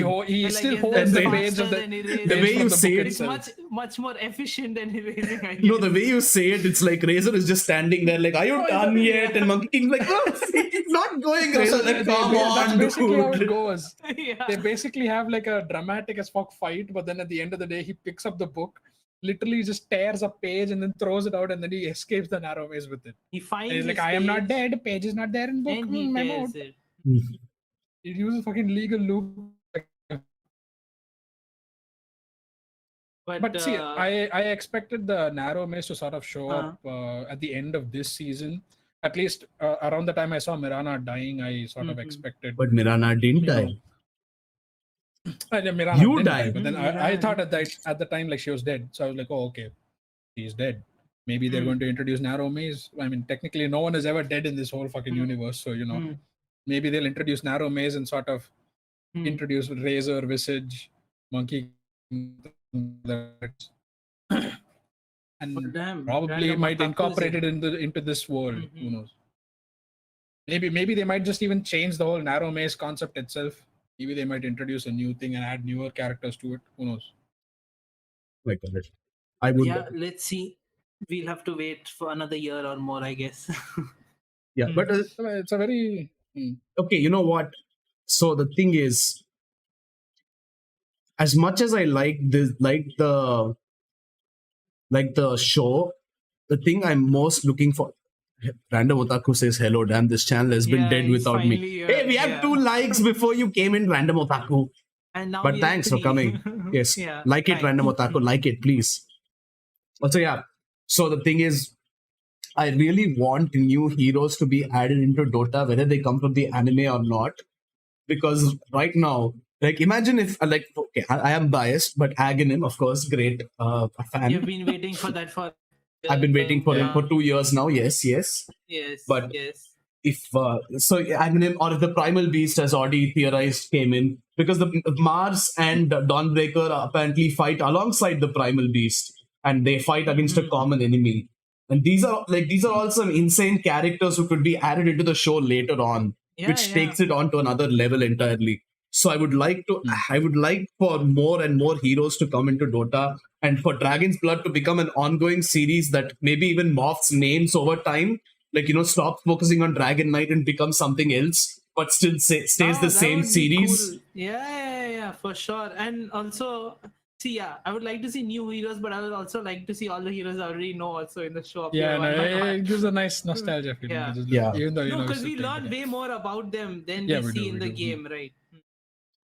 A: Like,
C: still
A: yes,
C: holds
A: that's
C: the
B: faster
C: page of
A: than
C: the
A: erasing.
B: The way you
C: from the
B: say
C: book
B: it-
A: It's
C: itself.
A: much more efficient than erasing. I
B: No,
A: guess.
B: the way you say it, it's like Razor is just standing there, like, "Are you done yet?" And Monkey King's like, "Oh, it's not going." Razor like, "Come
C: That's
B: on,
C: basically how it
B: dude."
C: goes.
A: Yeah.
C: They basically have like a dramatic as fuck fight, but then at the end of the day, he picks up the book, literally just tears a page and then throws it out, and then he escapes the narrow maze with it.
A: He finds
C: And he's like,
A: his
C: "I am not
A: page
C: dead. Page is not there in book.
A: and he
C: I'm
A: tears
C: out."
A: it.
C: He uses fucking legal loop. But see, I expected the narrow maze to sort of show up at the end of this season. At least around the time I saw Mirana dying, I sort of expected.
B: But Mirana didn't die.
C: Mirana
B: You
C: didn't die,
B: died.
C: but then I thought at the time like she was dead. So I was like, oh okay, she's dead. Maybe they're going to introduce narrow maze. I mean, technically, no one is ever dead in this whole fucking universe. So maybe they'll introduce narrow maze and sort of introduce Razor, Visage, Monkey. And probably might incorporate it into this world. Who knows? Maybe they might just even change the whole narrow maze concept itself. Maybe they might introduce a new thing and add newer characters to it. Who knows?
B: Like I would.
A: Yeah, let's see. We'll have to wait for another year or more, I guess.
B: Yeah, but
C: It's a very
B: okay. You know what? So the thing is, as much as I like this, like the show, the thing I'm most looking for. Random Otaku says hello. Damn, this channel has been dead without me. Hey, we have 2 likes before you came in, Random Otaku.
A: And now
B: But thanks for coming. Yes, like it, Random Otaku, like it, please. Also, yeah. So the thing is, I really want new heroes to be added into Dota, whether they come from the anime or not. Because right now, like, imagine if, like, okay, I am biased, but Aghanim, of course, great fan.
A: You've been waiting for that for.
B: I've been waiting for him for 2 years now. Yes. But if Aghanim or if the Primal Beast, as Audi theorized, came in, because the Mars and Dawnbreaker apparently fight alongside the Primal Beast, and they fight against a common enemy. And these are all some insane characters who could be added into the show later on, which takes it on to another level entirely. So I would like for more and more heroes to come into Dota, and for Dragon's Blood to become an ongoing series that maybe even morphs names over time. Like, stop focusing on Dragon Knight and become something else, but still stays the same series.
A: Cool. Yeah, for sure. And also, I would like to see new heroes, but I would also like to see all the heroes I already know also in the show.
C: It gives a nice nostalgia feeling. Even though
A: because we learn way more about them than we see in the game, right?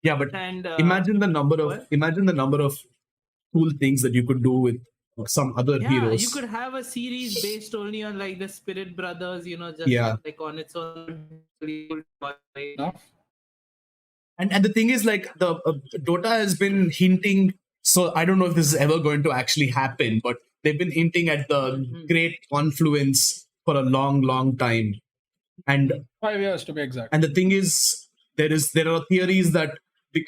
B: Yeah, but imagine the number of cool things that you could do with some other heroes.
A: You could have a series based only on like the Spirit Brothers, just like on its own.
B: And the thing is, like, the Dota has been hinting. So I don't know if this is ever going to actually happen, but they've been hinting at the great confluence for a long, long time. And
C: 5 years to be exact.
B: And the thing is, there are theories that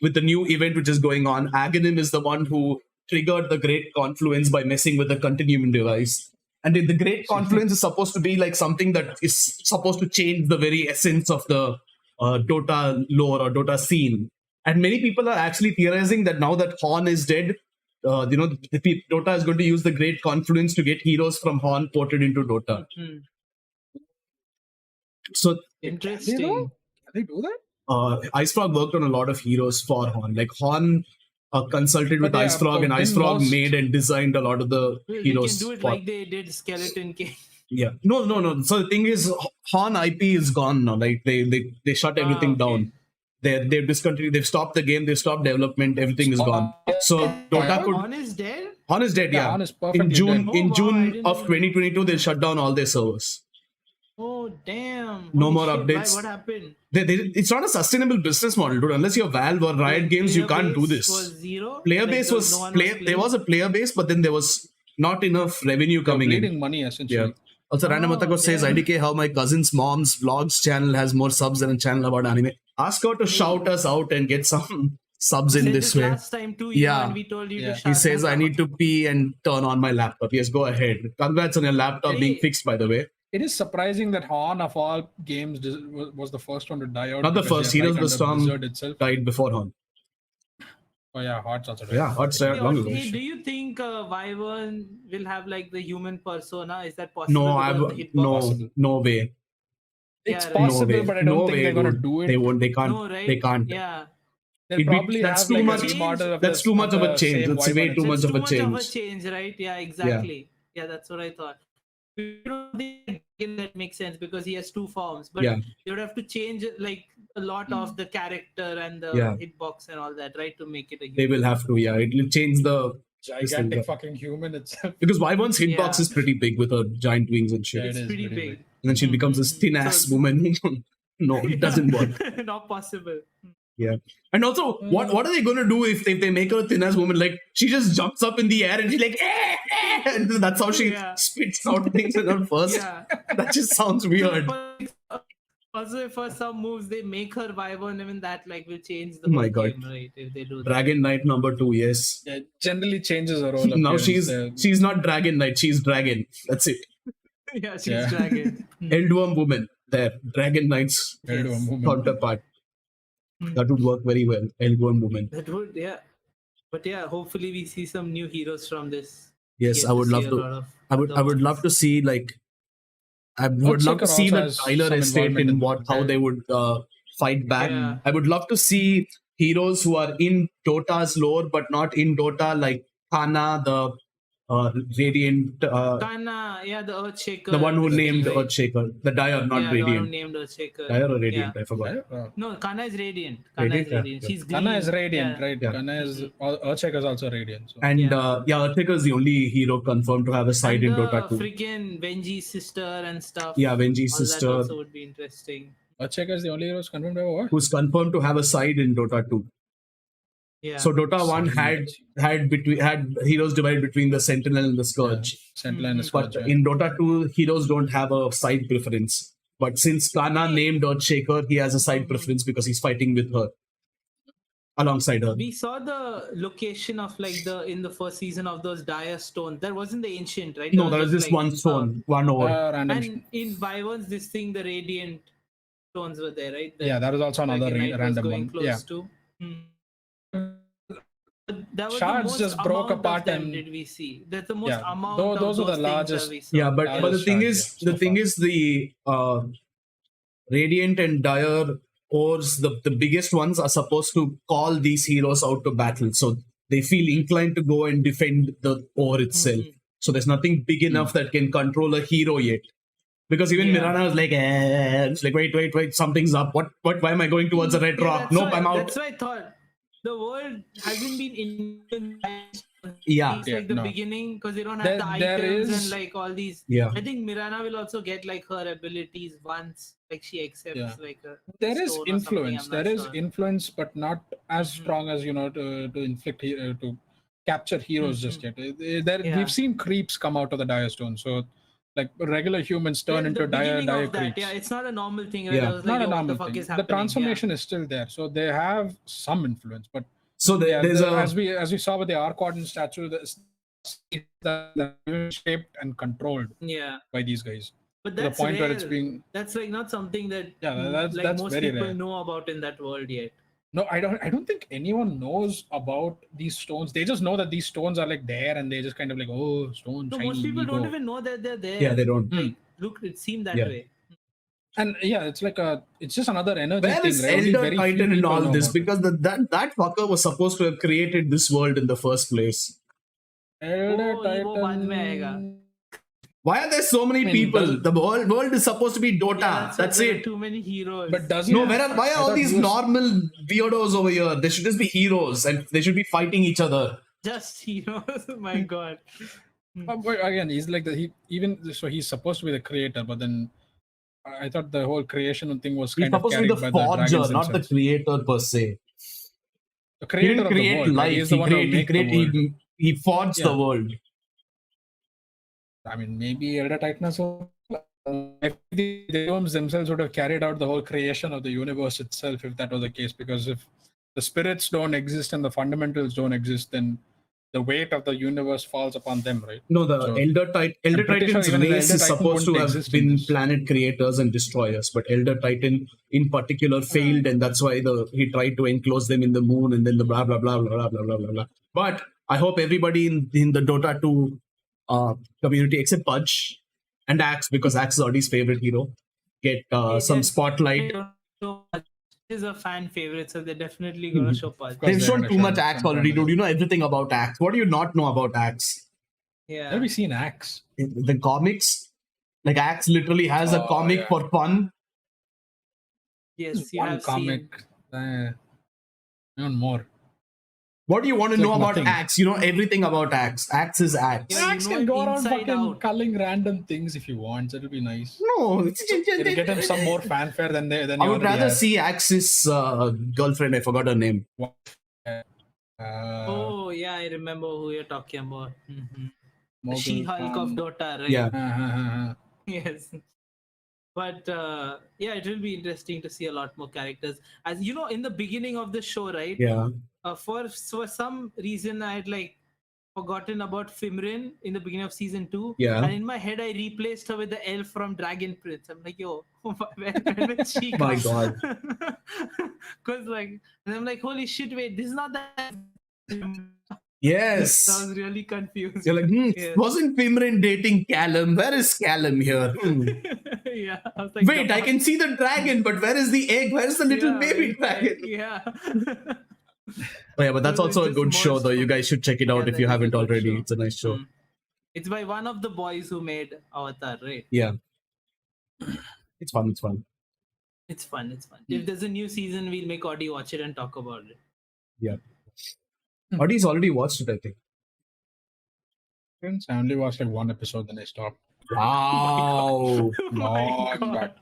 B: with the new event which is going on, Aghanim is the one who triggered the Great Confluence by messing with the Continuum device. And the Great Confluence is supposed to be like something that is supposed to change the very essence of the Dota lore or Dota scene. And many people are actually theorizing that now that Horn is dead, Dota is going to use the Great Confluence to get heroes from Horn ported into Dota. So
A: Interesting.
C: Can they do that?
B: Ice Frog worked on a lot of heroes for Horn. Like Horn consulted with
C: But
B: Ice Frog, and Ice
C: didn't
B: Frog
C: most-
B: made and designed a lot of the
A: Well, they
B: heroes.
A: can do it
B: for-
A: like they did Skeleton King.
B: Yeah. No. So the thing is, Horn IP is gone now. Like they shut everything
A: okay.
B: down. They've discontinued. They've stopped the game. They've stopped development. Everything is gone. So Dota could.
A: Horn is dead?
B: Horn is dead.
C: Yeah,
B: Yeah.
C: Horn is perfectly
B: In June,
C: dead.
B: in
A: Oh, wow, I
B: June
A: didn't
B: of
A: know.
B: 2022, they'll shut down all their servers.
A: Oh, damn.
B: No
A: Holy
B: more
A: shit,
B: updates.
A: Why, what happened?
B: It's not a sustainable business model, dude. Unless you're Valve or Riot Games, you can't do this.
A: Was zero?
B: Player
A: Like,
B: base
A: there
B: was
A: no one
B: there
A: playing?
B: was a player base, but then there was not enough revenue
C: They're
B: coming in.
C: bleeding money essentially.
B: Yeah. Also, Random Otaku says,
A: damn.
B: IDK, how my cousin's mom's vlogs channel has more subs than a channel about anime. Ask her to shout us out and get some subs in
A: Said
B: this way.
A: last time too,
B: Yeah.
A: and we told you
C: Yeah.
A: to
B: He
A: shut
B: says,
A: us
B: I
A: out.
B: need to pee and turn on my laptop. Yes, go ahead. Congrats on your laptop being
A: Hey.
B: fixed, by the way.
C: It is surprising that Horn of all games was the first one to die out.
B: Not the
C: because
B: first.
C: they are
B: Heroes of the
C: under
B: Storm
C: Blizzard itself.
B: died before Horn.
C: Oh yeah, Hearts also died.
B: Yeah, Hearts died
A: Hey,
B: long
A: also,
B: ago.
A: hey, do you think Wyvern will have like the human persona? Is that possible?
B: No,
A: because of the hitbox?
B: no way.
C: It's
A: Yeah, right.
C: possible,
B: No way.
C: but I don't
B: No
C: think
B: way,
C: they're gonna
B: dude.
C: do it.
B: They won't. They can't.
A: No, right?
B: They can't.
A: Yeah.
C: They'll
B: It'd be-
C: probably
B: that's
C: have
B: too
C: like
B: much-
C: a remodel of
B: that's
C: the-
B: too much of a
C: the
B: change.
C: same
B: It's
C: Wyvern
B: way too
C: itself.
B: much
A: It's
B: of
A: too
B: a
A: much of a
B: change.
A: change, right? Yeah, exactly. Yeah, that's what I thought. You know, that makes sense because he has two forms, but
B: Yeah.
A: you would have to change like a lot of the character and the
B: Yeah.
A: hitbox and all that, right, to make it a
B: They will have to. Yeah, it will change the
C: Gigantic fucking human itself.
B: because Wyvern's hitbox
A: Yeah.
B: is pretty big with her giant wings and shit.
C: Yeah,
A: It's
C: it is
A: pretty
C: pretty
A: big.
B: And then she becomes this thin ass woman. No, it doesn't work.
A: Not possible.
B: Yeah. And also, what are they gonna do if they make her a thin ass woman? Like she just jumps up in the air and she's like, and that's how she
A: Yeah.
B: spits out things in her first.
A: Yeah.
B: That just sounds weird.
A: Also, if for some moves they make her Wyvern, even that like will change the
B: Oh my
A: whole
B: God.
A: game, right? If they do that.
B: Dragon Knight number 2, yes.
C: Yeah, generally changes her role.
B: Now
C: appearance.
B: she's not Dragon Knight, she's Dragon. That's it.
A: Yeah, she's
C: Yeah.
A: dragon.
B: Eldworm woman. There. Dragon Knight's
C: Eldworm woman.
B: counterpart.
A: Hmm.
B: That would work very well. Eldworm woman.
A: That would, yeah. But yeah, hopefully we see some new heroes from this.
B: Yes,
A: Get
B: I would
A: see
B: love
A: a
B: to.
A: lot of
B: I would
A: other
B: love
A: ones.
B: to see like I would love to
C: Earthshaker
B: see
C: also
B: the
C: has
B: Tyler
C: some
B: estate
C: involvement
B: in
C: in
B: how
C: that.
B: they would fight back.
A: Yeah.
B: I would love to see heroes who are in Dota's lore but not in Dota, like Kana, the Radiant,
A: Kana, yeah, the Earthshaker.
B: the one who
A: the
B: named
A: guy.
B: Earthshaker, the Dire, not
A: yeah, the one who
B: Radiant.
A: named Earthshaker.
B: Dire or Radiant,
A: Yeah.
B: I forgot.
A: No, Kana is Radiant. Kana
B: Radiant,
A: is
B: yeah,
A: Radiant.
B: yeah.
A: She's green.
C: Kana is radiant,
A: Yeah.
C: right?
B: Yeah.
C: Kana is Earthshaker is also radiant. So.
B: And
A: Yeah.
B: Earthshaker is the only hero confirmed to have a side in
A: And
B: Dota 2.
A: freaking Venji's sister and stuff.
B: Yeah, Venji's
A: All that
B: sister,
A: also would be interesting.
C: Earthshaker is the only hero who's confirmed ever. What?
B: who's confirmed to have a side in Dota 2.
A: Yeah.
B: So Dota 1 had heroes divided between the Sentinel and the Scourge.
C: Sentinel and the
B: But
C: Scourge, yeah.
B: in Dota 2, heroes don't have a side preference. But since Kana named Earthshaker, he has a side preference because he's fighting with her. Alongside her.
A: We saw the location of like in the first season of those dire stones. That wasn't the ancient, right?
B: No, there
A: was
B: was
A: just,
B: this one stone, one ore.
C: Random.
A: And in Wyverns, this thing, the radiant stones were there, right?
C: Yeah, that was also another
A: Dragon Knight was
C: random
A: going
C: one.
A: close
C: Yeah.
A: to. But that was
C: Shards
A: the most
C: just broke
A: amount
C: apart
A: of them
C: and-
A: did we see? That's the most
C: Yeah,
A: amount
C: those
A: of
C: are the
A: those things
C: largest-
A: that we saw.
B: Yeah, but
C: That
B: the
C: was
B: thing
C: Shards,
B: is,
C: yeah,
B: the
C: so
B: thing
C: far.
B: is the Radiant and Dire ores, the biggest ones are supposed to call these heroes out to battle. So they feel inclined to go and defend the ore itself.
A: Mhm.
B: So there's nothing big enough that can control a hero yet. Because even
A: Yeah.
B: Mirana was like, it's like, wait, something's up. What, why am I going towards a red
A: Yeah,
B: rock?
A: that's
B: Nope,
A: why-
B: I'm out.
A: That's why I thought the world hasn't been in
B: Yeah.
A: it's
C: Yeah,
A: like the
C: no.
A: beginning because they don't have the
C: There
A: items
C: is-
A: and like all these.
B: Yeah.
A: I think Mirana will also get like her abilities once like she accepts
C: Yeah.
A: like a
C: There is
A: stone or something,
C: influence.
A: I'm not
C: There is
A: sure.
C: influence, but not as
A: Mhm.
C: strong as to inflict to capture heroes just yet.
A: Yeah.
C: We've seen creeps come out of the dire stone. So like regular humans turn
A: Yeah,
C: into
A: the beginning
C: dire
A: of that,
C: creeps.
A: yeah, it's not a normal thing. Right?
B: Yeah.
A: I was
C: Not
A: like,
C: a
A: yo, what
C: normal
A: the fuck
C: thing.
A: is
C: The
A: happening?
C: transformation is still there, so they have some influence. But
B: So
C: yeah,
B: there's a.
C: as we saw with the Arcordon statue, that shaped and controlled
A: Yeah,
C: by these guys
A: but
C: to the
A: that's
C: point
A: rare.
C: where it's being.
A: That's like not something that
C: Yeah,
A: like
C: that's
A: most
C: very
A: people
C: rare.
A: know about in that world yet.
C: No, I don't think anyone knows about these stones. They just know that these stones are like there, and they just kind of like, oh, stone.
A: So
C: shiny,
A: most people
C: we
A: don't
C: go.
A: even know that they're there.
B: Yeah, they don't.
C: Hmm.
A: Like, look, it seemed that
B: Yeah.
A: way.
C: And yeah, it's like it's just another energy
B: Where
C: thing,
B: is
C: right? Only
B: Elder
C: very few
B: Titan in
C: people
B: all
C: know
B: this?
C: about it.
B: Because that fucker was supposed to have created this world in the first place.
C: Elder
A: Oh, ये वो बाद में आएगा.
C: Titan.
B: Why are there so many
C: I mean,
B: people? The world is supposed to be Dota.
A: Yeah,
B: that's
A: there are
B: it.
A: too many heroes.
C: But doesn't
B: No, why are all
C: thought
B: these
C: he was-
B: normal weirdos over here? They should just be heroes and they should be fighting each other.
A: Just heroes. My God.
C: But again, he's like he's supposed to be the creator, but then I thought the whole creation thing was
B: He's
C: kind of
B: supposed to be
C: carried
B: the
C: by the
B: forger,
C: dragons
B: not the
C: themselves.
B: creator per se.
C: The
B: He
C: creator
B: didn't
C: of the
B: create
C: world. Right?
B: life.
C: He's the one who make the world.
B: He forged
C: Yeah.
B: the world.
C: I mean, maybe Elder Titan as well. If the Deums themselves would have carried out the whole creation of the universe itself, if that was the case, because if the spirits don't exist and the fundamentals don't exist, then the weight of the universe falls upon them, right?
B: No, the
C: So,
B: Elder
C: pretty sure
B: Titan's
C: even the
B: race
C: Elder
B: is
C: Titan
B: supposed to
C: wouldn't
B: have
C: exist in
B: been
C: this.
B: planet creators and destroyers, but Elder Titan in particular failed, and that's why he tried to enclose them in the moon, and then the blah blah blah blah blah blah blah blah. But I hope everybody in the Dota 2 community, except Pudge and Axe, because Axe is Audi's favorite hero, get some spotlight.
A: Is a fan favorite, so they're definitely gonna show Pudge.
B: They've shown too much
C: some
B: Axe already, dude. You know everything about Axe. What do you not know about Axe?
A: Yeah.
C: Have we seen Axe?
B: The comics, like Axe literally has a comic
C: yeah.
B: for fun.
A: Yes, you
C: One
A: have
C: comic. Not more.
B: What do you want to
C: It's
B: know
C: like
B: about
C: nothing.
B: Axe? You know everything about Axe. Axe is Axe.
A: Yeah,
C: Axe
A: you know
C: can
A: it
C: go around
A: inside
C: fucking
A: out.
C: culling random things if you want. It'll be nice.
B: No,
C: It'll get him some more fanfare than
B: I
C: you
B: would
C: already
B: rather
C: have.
B: see Axe's girlfriend. I forgot her name.
A: Oh yeah, I remember who you're talking about.
C: Mogul
A: She-Hulk of
C: Khan.
A: Dota, right?
B: Yeah.
A: Yes. But yeah, it will be interesting to see a lot more characters. As you know, in the beginning of the show, right?
B: Yeah.
A: For some reason, I had like forgotten about Fimrin in the beginning of season 2.
B: Yeah.
A: And in my head, I replaced her with the elf from Dragon Prince. I'm like, yo, when did she
B: My
A: come?
B: God.
A: Because like, and I'm like, holy shit, wait, this is not that.
B: Yes.
A: I was really confused.
B: You're like,
A: Yes.
B: wasn't Pimrin dating Callum? Where is Callum here?
A: Yeah, I was like,
B: Wait, I can see the dragon, but where is the egg? Where is the little baby dragon?
A: Yeah.
B: Oh, yeah, but that's
A: So
B: also a
A: it's
B: good
A: just
B: show,
A: merged
B: though. You
A: from-
B: guys should check it out
A: Yeah,
B: if
A: that
B: you
A: is a
B: haven't
A: good
B: already.
A: show.
B: It's a nice show.
A: It's by one of the boys who made Avatar, right?
B: Yeah. It's fun. It's fun.
A: It's fun. It's fun. If there's a new season, we'll make Audi watch it and talk about it.
B: Yeah. Audie's already watched it, I think.
C: I only watched like one episode, then I stopped.
B: Wow.
A: Oh my
C: Long
A: God.
C: back.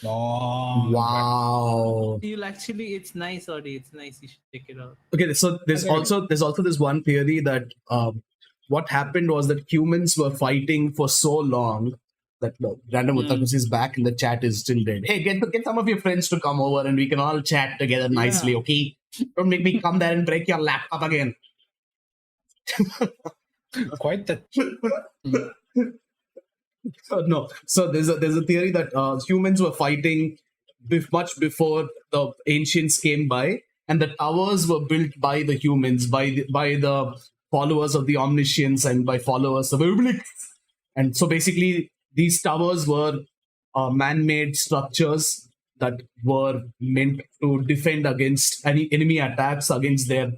C: Long back.
B: Wow.
A: You'll actually, it's nice, Audi. It's nice. You should check it out.
B: Okay, so there's also this one theory that what happened was that humans were fighting for so long that random Otakus is back and the chat is still dead. Hey, get some of your friends to come over and we can all chat together nicely, okay? Don't make me come there and break your laptop again.
C: Quite the
B: No, so there's a theory that humans were fighting much before the ancients came by, and the towers were built by the humans, by the followers of the omniscience and by followers of Obelix. And so basically, these towers were man-made structures that were meant to defend against any enemy attacks against their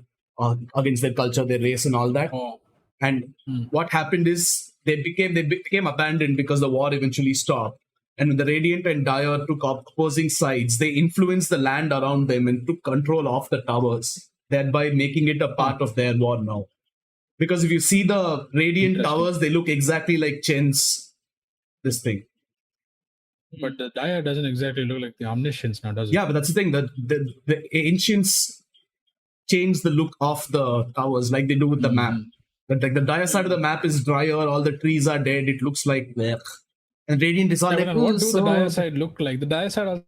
B: culture, their race, and all that.
C: oh.
B: And what happened is they became abandoned because the war eventually stopped. And when the Radiant and Dire took opposing sides, they influenced the land around them and took control of the towers, thereby making it a part of their war now. Because if you see the Radiant towers, they look exactly like Chen's this thing.
C: But the Dire doesn't exactly look like the Omniscience now, does it?
B: Yeah, but that's the thing, that the ancients changed the look of the towers like they do with the map. But like the Dire side of the map is drier, all the trees are dead, it looks like blech. And Radiant is all
C: Yeah,
B: like,
C: but what do
B: so...
C: the Dire side look like? The Dire side are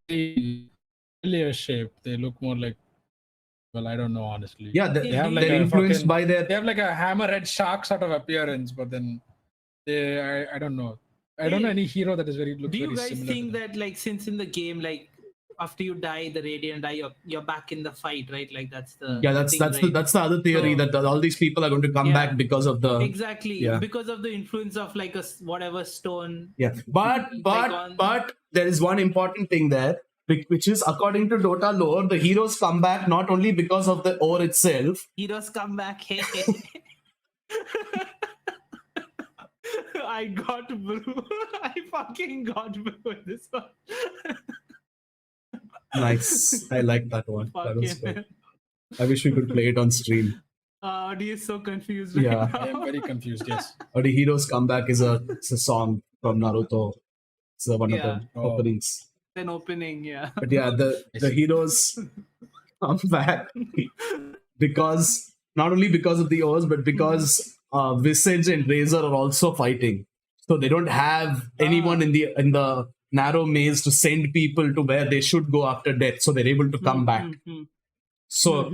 C: familiar shape. They look more like, well, I don't know, honestly.
B: Yeah,
C: They have like
B: they're
C: a
B: influenced
C: fucking-
B: by their...
C: They have like a hammerhead shark sort of appearance, but then I don't know. I don't know any hero that is looks
A: Do you
C: very
A: guys
C: similar.
A: think
C: to them.
A: that, like, since in the game, like, after you die, the radiant die, you're back in the fight, right? Like that's the
B: that's
A: thing,
B: that's
A: right?
B: that's the other theory,
A: So-
B: that all these people are going to come back because of the
A: exactly
B: yeah.
A: because of the influence of like whatever stone.
B: Yeah, but there is one important thing there, which is according to Dota lore, the heroes come back not only because of the ore itself.
A: Heroes come back. Hey. I got blue. I fucking got blue with this one.
B: Nice, I like that one. That was
A: Fucking-
B: good. I wish we could play it on stream.
A: Audi is so confused
B: Yeah.
A: right now.
C: I am very confused. Yes.
B: Or the heroes come back is it's a song from Naruto. It's one of
A: Yeah.
B: the openings.
A: An opening, yeah.
B: But yeah, the heroes come back because not only because of the ores, but because Visage and Razor are also fighting. So they don't have anyone in the narrow maze to send people to where they should go after death. So they're able to come back. So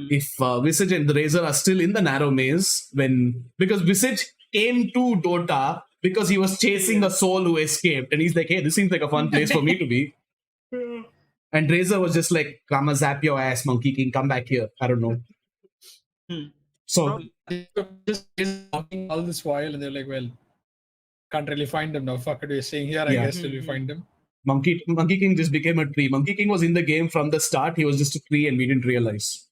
B: if Visage and the Razor are still in the narrow maze, because Visage came to Dota because he was chasing a soul who escaped, and he's like, hey, this seems like a fun place for me to be. And Razor was just like, come and zap your ass, Monkey King, come back here. I don't know. So
C: Just walking all this while, and they're like, well, can't really find them now. Fuck it, we're staying here, I
B: Yeah.
C: guess, till we find them.
B: Monkey King just became a tree. Monkey King was in the game from the start. He was just a tree, and we didn't realize.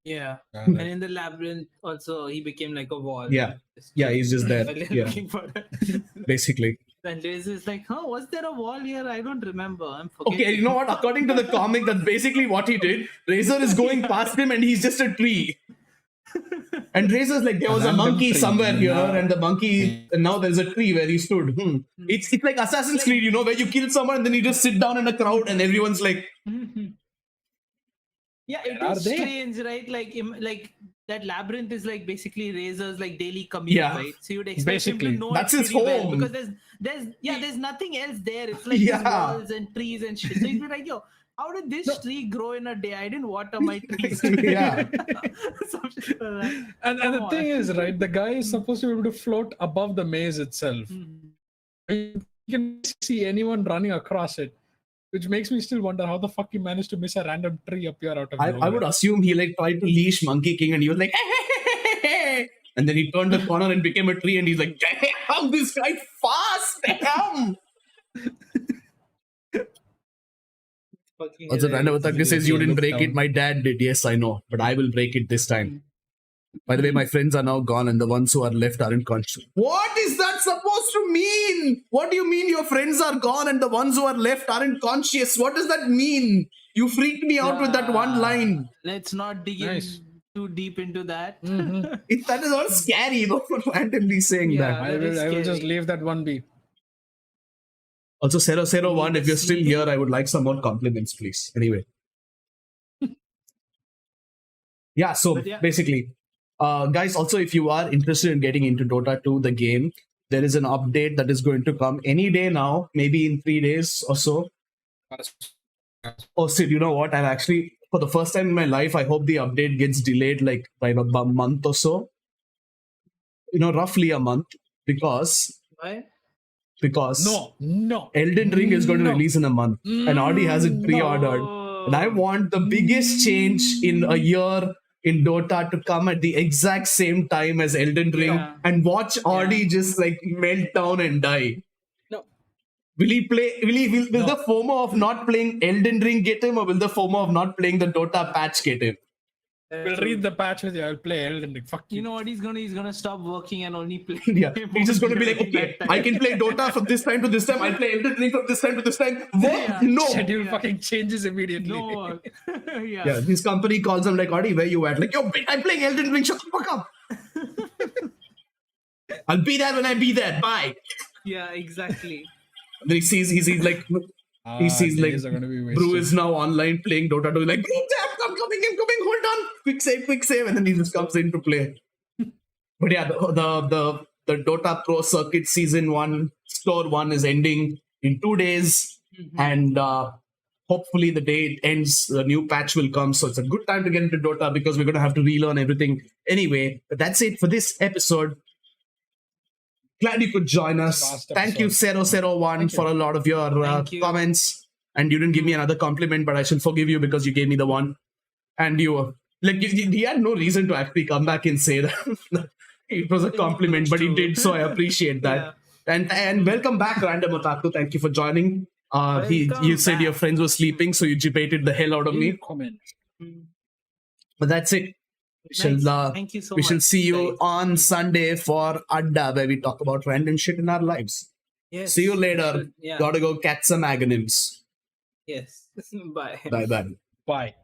A: Yeah.
C: Yeah,
A: And in the labyrinth, also, he became like a wall.
B: Yeah. Yeah, he's just there.
A: While
B: Yeah,
A: looking for it.
B: basically.
A: And Liz is like, huh, was there a wall here? I don't remember. I'm forgetting.
B: Okay, you know what? According to the comic, that's basically what he did. Razor is going past him, and he's just a tree. And Razor's like, there was a
C: random
B: monkey
C: tree.
B: somewhere here,
C: Yeah.
B: and the monkey, and now there's a tree where he stood. It's like Assassin's Creed, you know, where you kill someone and then you just sit down in a crowd, and everyone's like,
A: Yeah, it
C: Where are
A: is
C: they?
A: strange, right? Like that labyrinth is like basically Razor's like daily commute,
B: Yeah.
A: right? So you'd expect him
C: Basically.
A: to know
B: That's
A: it
B: his
A: pretty well
B: home.
A: because there's nothing else there. It's like
B: Yeah.
A: these walls and trees and shit. So you'd be like, yo, how did this tree grow in a day? I didn't water my trees.
B: Yeah.
A: Some shit like that.
C: And
A: Come
C: the
A: on.
C: thing is, right, the guy is supposed to be able to float above the maze itself. You can see anyone running across it, which makes me still wonder how the fuck he managed to miss a random tree appear out of
B: I
C: nowhere.
B: would assume he like tried to leash Monkey King, and he was like, and then he turned the corner and became a tree, and he's like, damn, this guy fast, damn.
A: Fucking
B: Also,
A: hilarious.
B: Nandemo says, you
C: Yeah,
B: didn't
C: look
B: break
C: down.
B: it. My dad did. Yes, I know. But I will break it this time. By the way, my friends are now gone, and the ones who are left aren't conscious. What is that supposed to mean? What do you mean your friends are gone and the ones who are left aren't conscious? What does that mean? You freaked me out with that one line.
A: Let's not dig
C: Nice.
A: in too deep into that.
B: That is all scary, though, for randomly saying
A: Yeah.
B: that.
C: I
A: that is
C: will just
A: scary.
C: leave that one be.
B: Also, 001, if you're still
A: see.
B: here, I would like some more compliments, please. Anyway. Yeah, so
A: But yeah.
B: basically, guys, also, if you are interested in getting into Dota 2, the game, there is an update that is going to come any day now, maybe in 3 days or so. Oh, Sid, you know what? I've actually, for the first time in my life, I hope the update gets delayed like by a month or so. You know, roughly a month, because
A: Why?
C: No.
B: Elden Ring is going to
C: No.
B: release in a month, and Audi has it pre-ordered. And I want the biggest change in a year in Dota to come at the exact same time as Elden Ring,
A: Yeah.
B: and watch Audi just like melt down and die.
C: No.
B: Will he play? Will
C: No.
B: the FOMO of not playing Elden Ring get him, or will the FOMO of not playing the Dota patch get him?
C: We'll read the patch with you. I'll play Elden Ring. Fuck you.
A: You know what he's gonna stop working and only play.
B: Yeah, he's just going to be like,
A: during
B: okay,
A: that
B: I
A: time.
B: can play Dota from this time to this time. I'll play Elden Ring from this time to this time. What?
A: Yeah.
B: No.
C: Schedule
A: Yeah.
C: fucking changes immediately.
A: No work. Yeah.
B: Yeah, his company calls him like, Audi, where you at? Like, yo, I'm playing Elden Ring. Shut the fuck up. I'll be there when I be there. Bye.
A: Yeah, exactly.
B: And then he sees like he sees like
C: days are gonna be
B: Brew
C: wasted.
B: is now online playing Dota 2. He's like, I'm coming, hold on. Quick save, and then he just comes in to play. But yeah, the Dota Pro Circuit Season 1, Store 1 is ending in 2 days. And hopefully the day it ends, the new patch will come. So it's a good time to get into Dota because we're going to have to relearn everything anyway. But that's it for this episode. Glad you could join us.
C: Fast
B: Thank you,
C: episode.
B: 001,
C: Thank you.
B: for a lot of your
A: Thank you.
B: comments. and you didn't give me another compliment, but I shall forgive you because you gave me the one. And you like he had no reason to actually come back and say that it was a compliment, but he did, so I appreciate that. And welcome back, Random Otaku. Thank you for joining. You said your friends were sleeping, so you debated the hell out of me. But that's it.
A: Thank you so much.
B: We shall see you on Sunday for Adda, where we talk about random shit in our lives.
A: Yes.
B: See you later. Gotta go catch some agonyms.
A: Yes. Bye.
B: Bye.
C: Bye.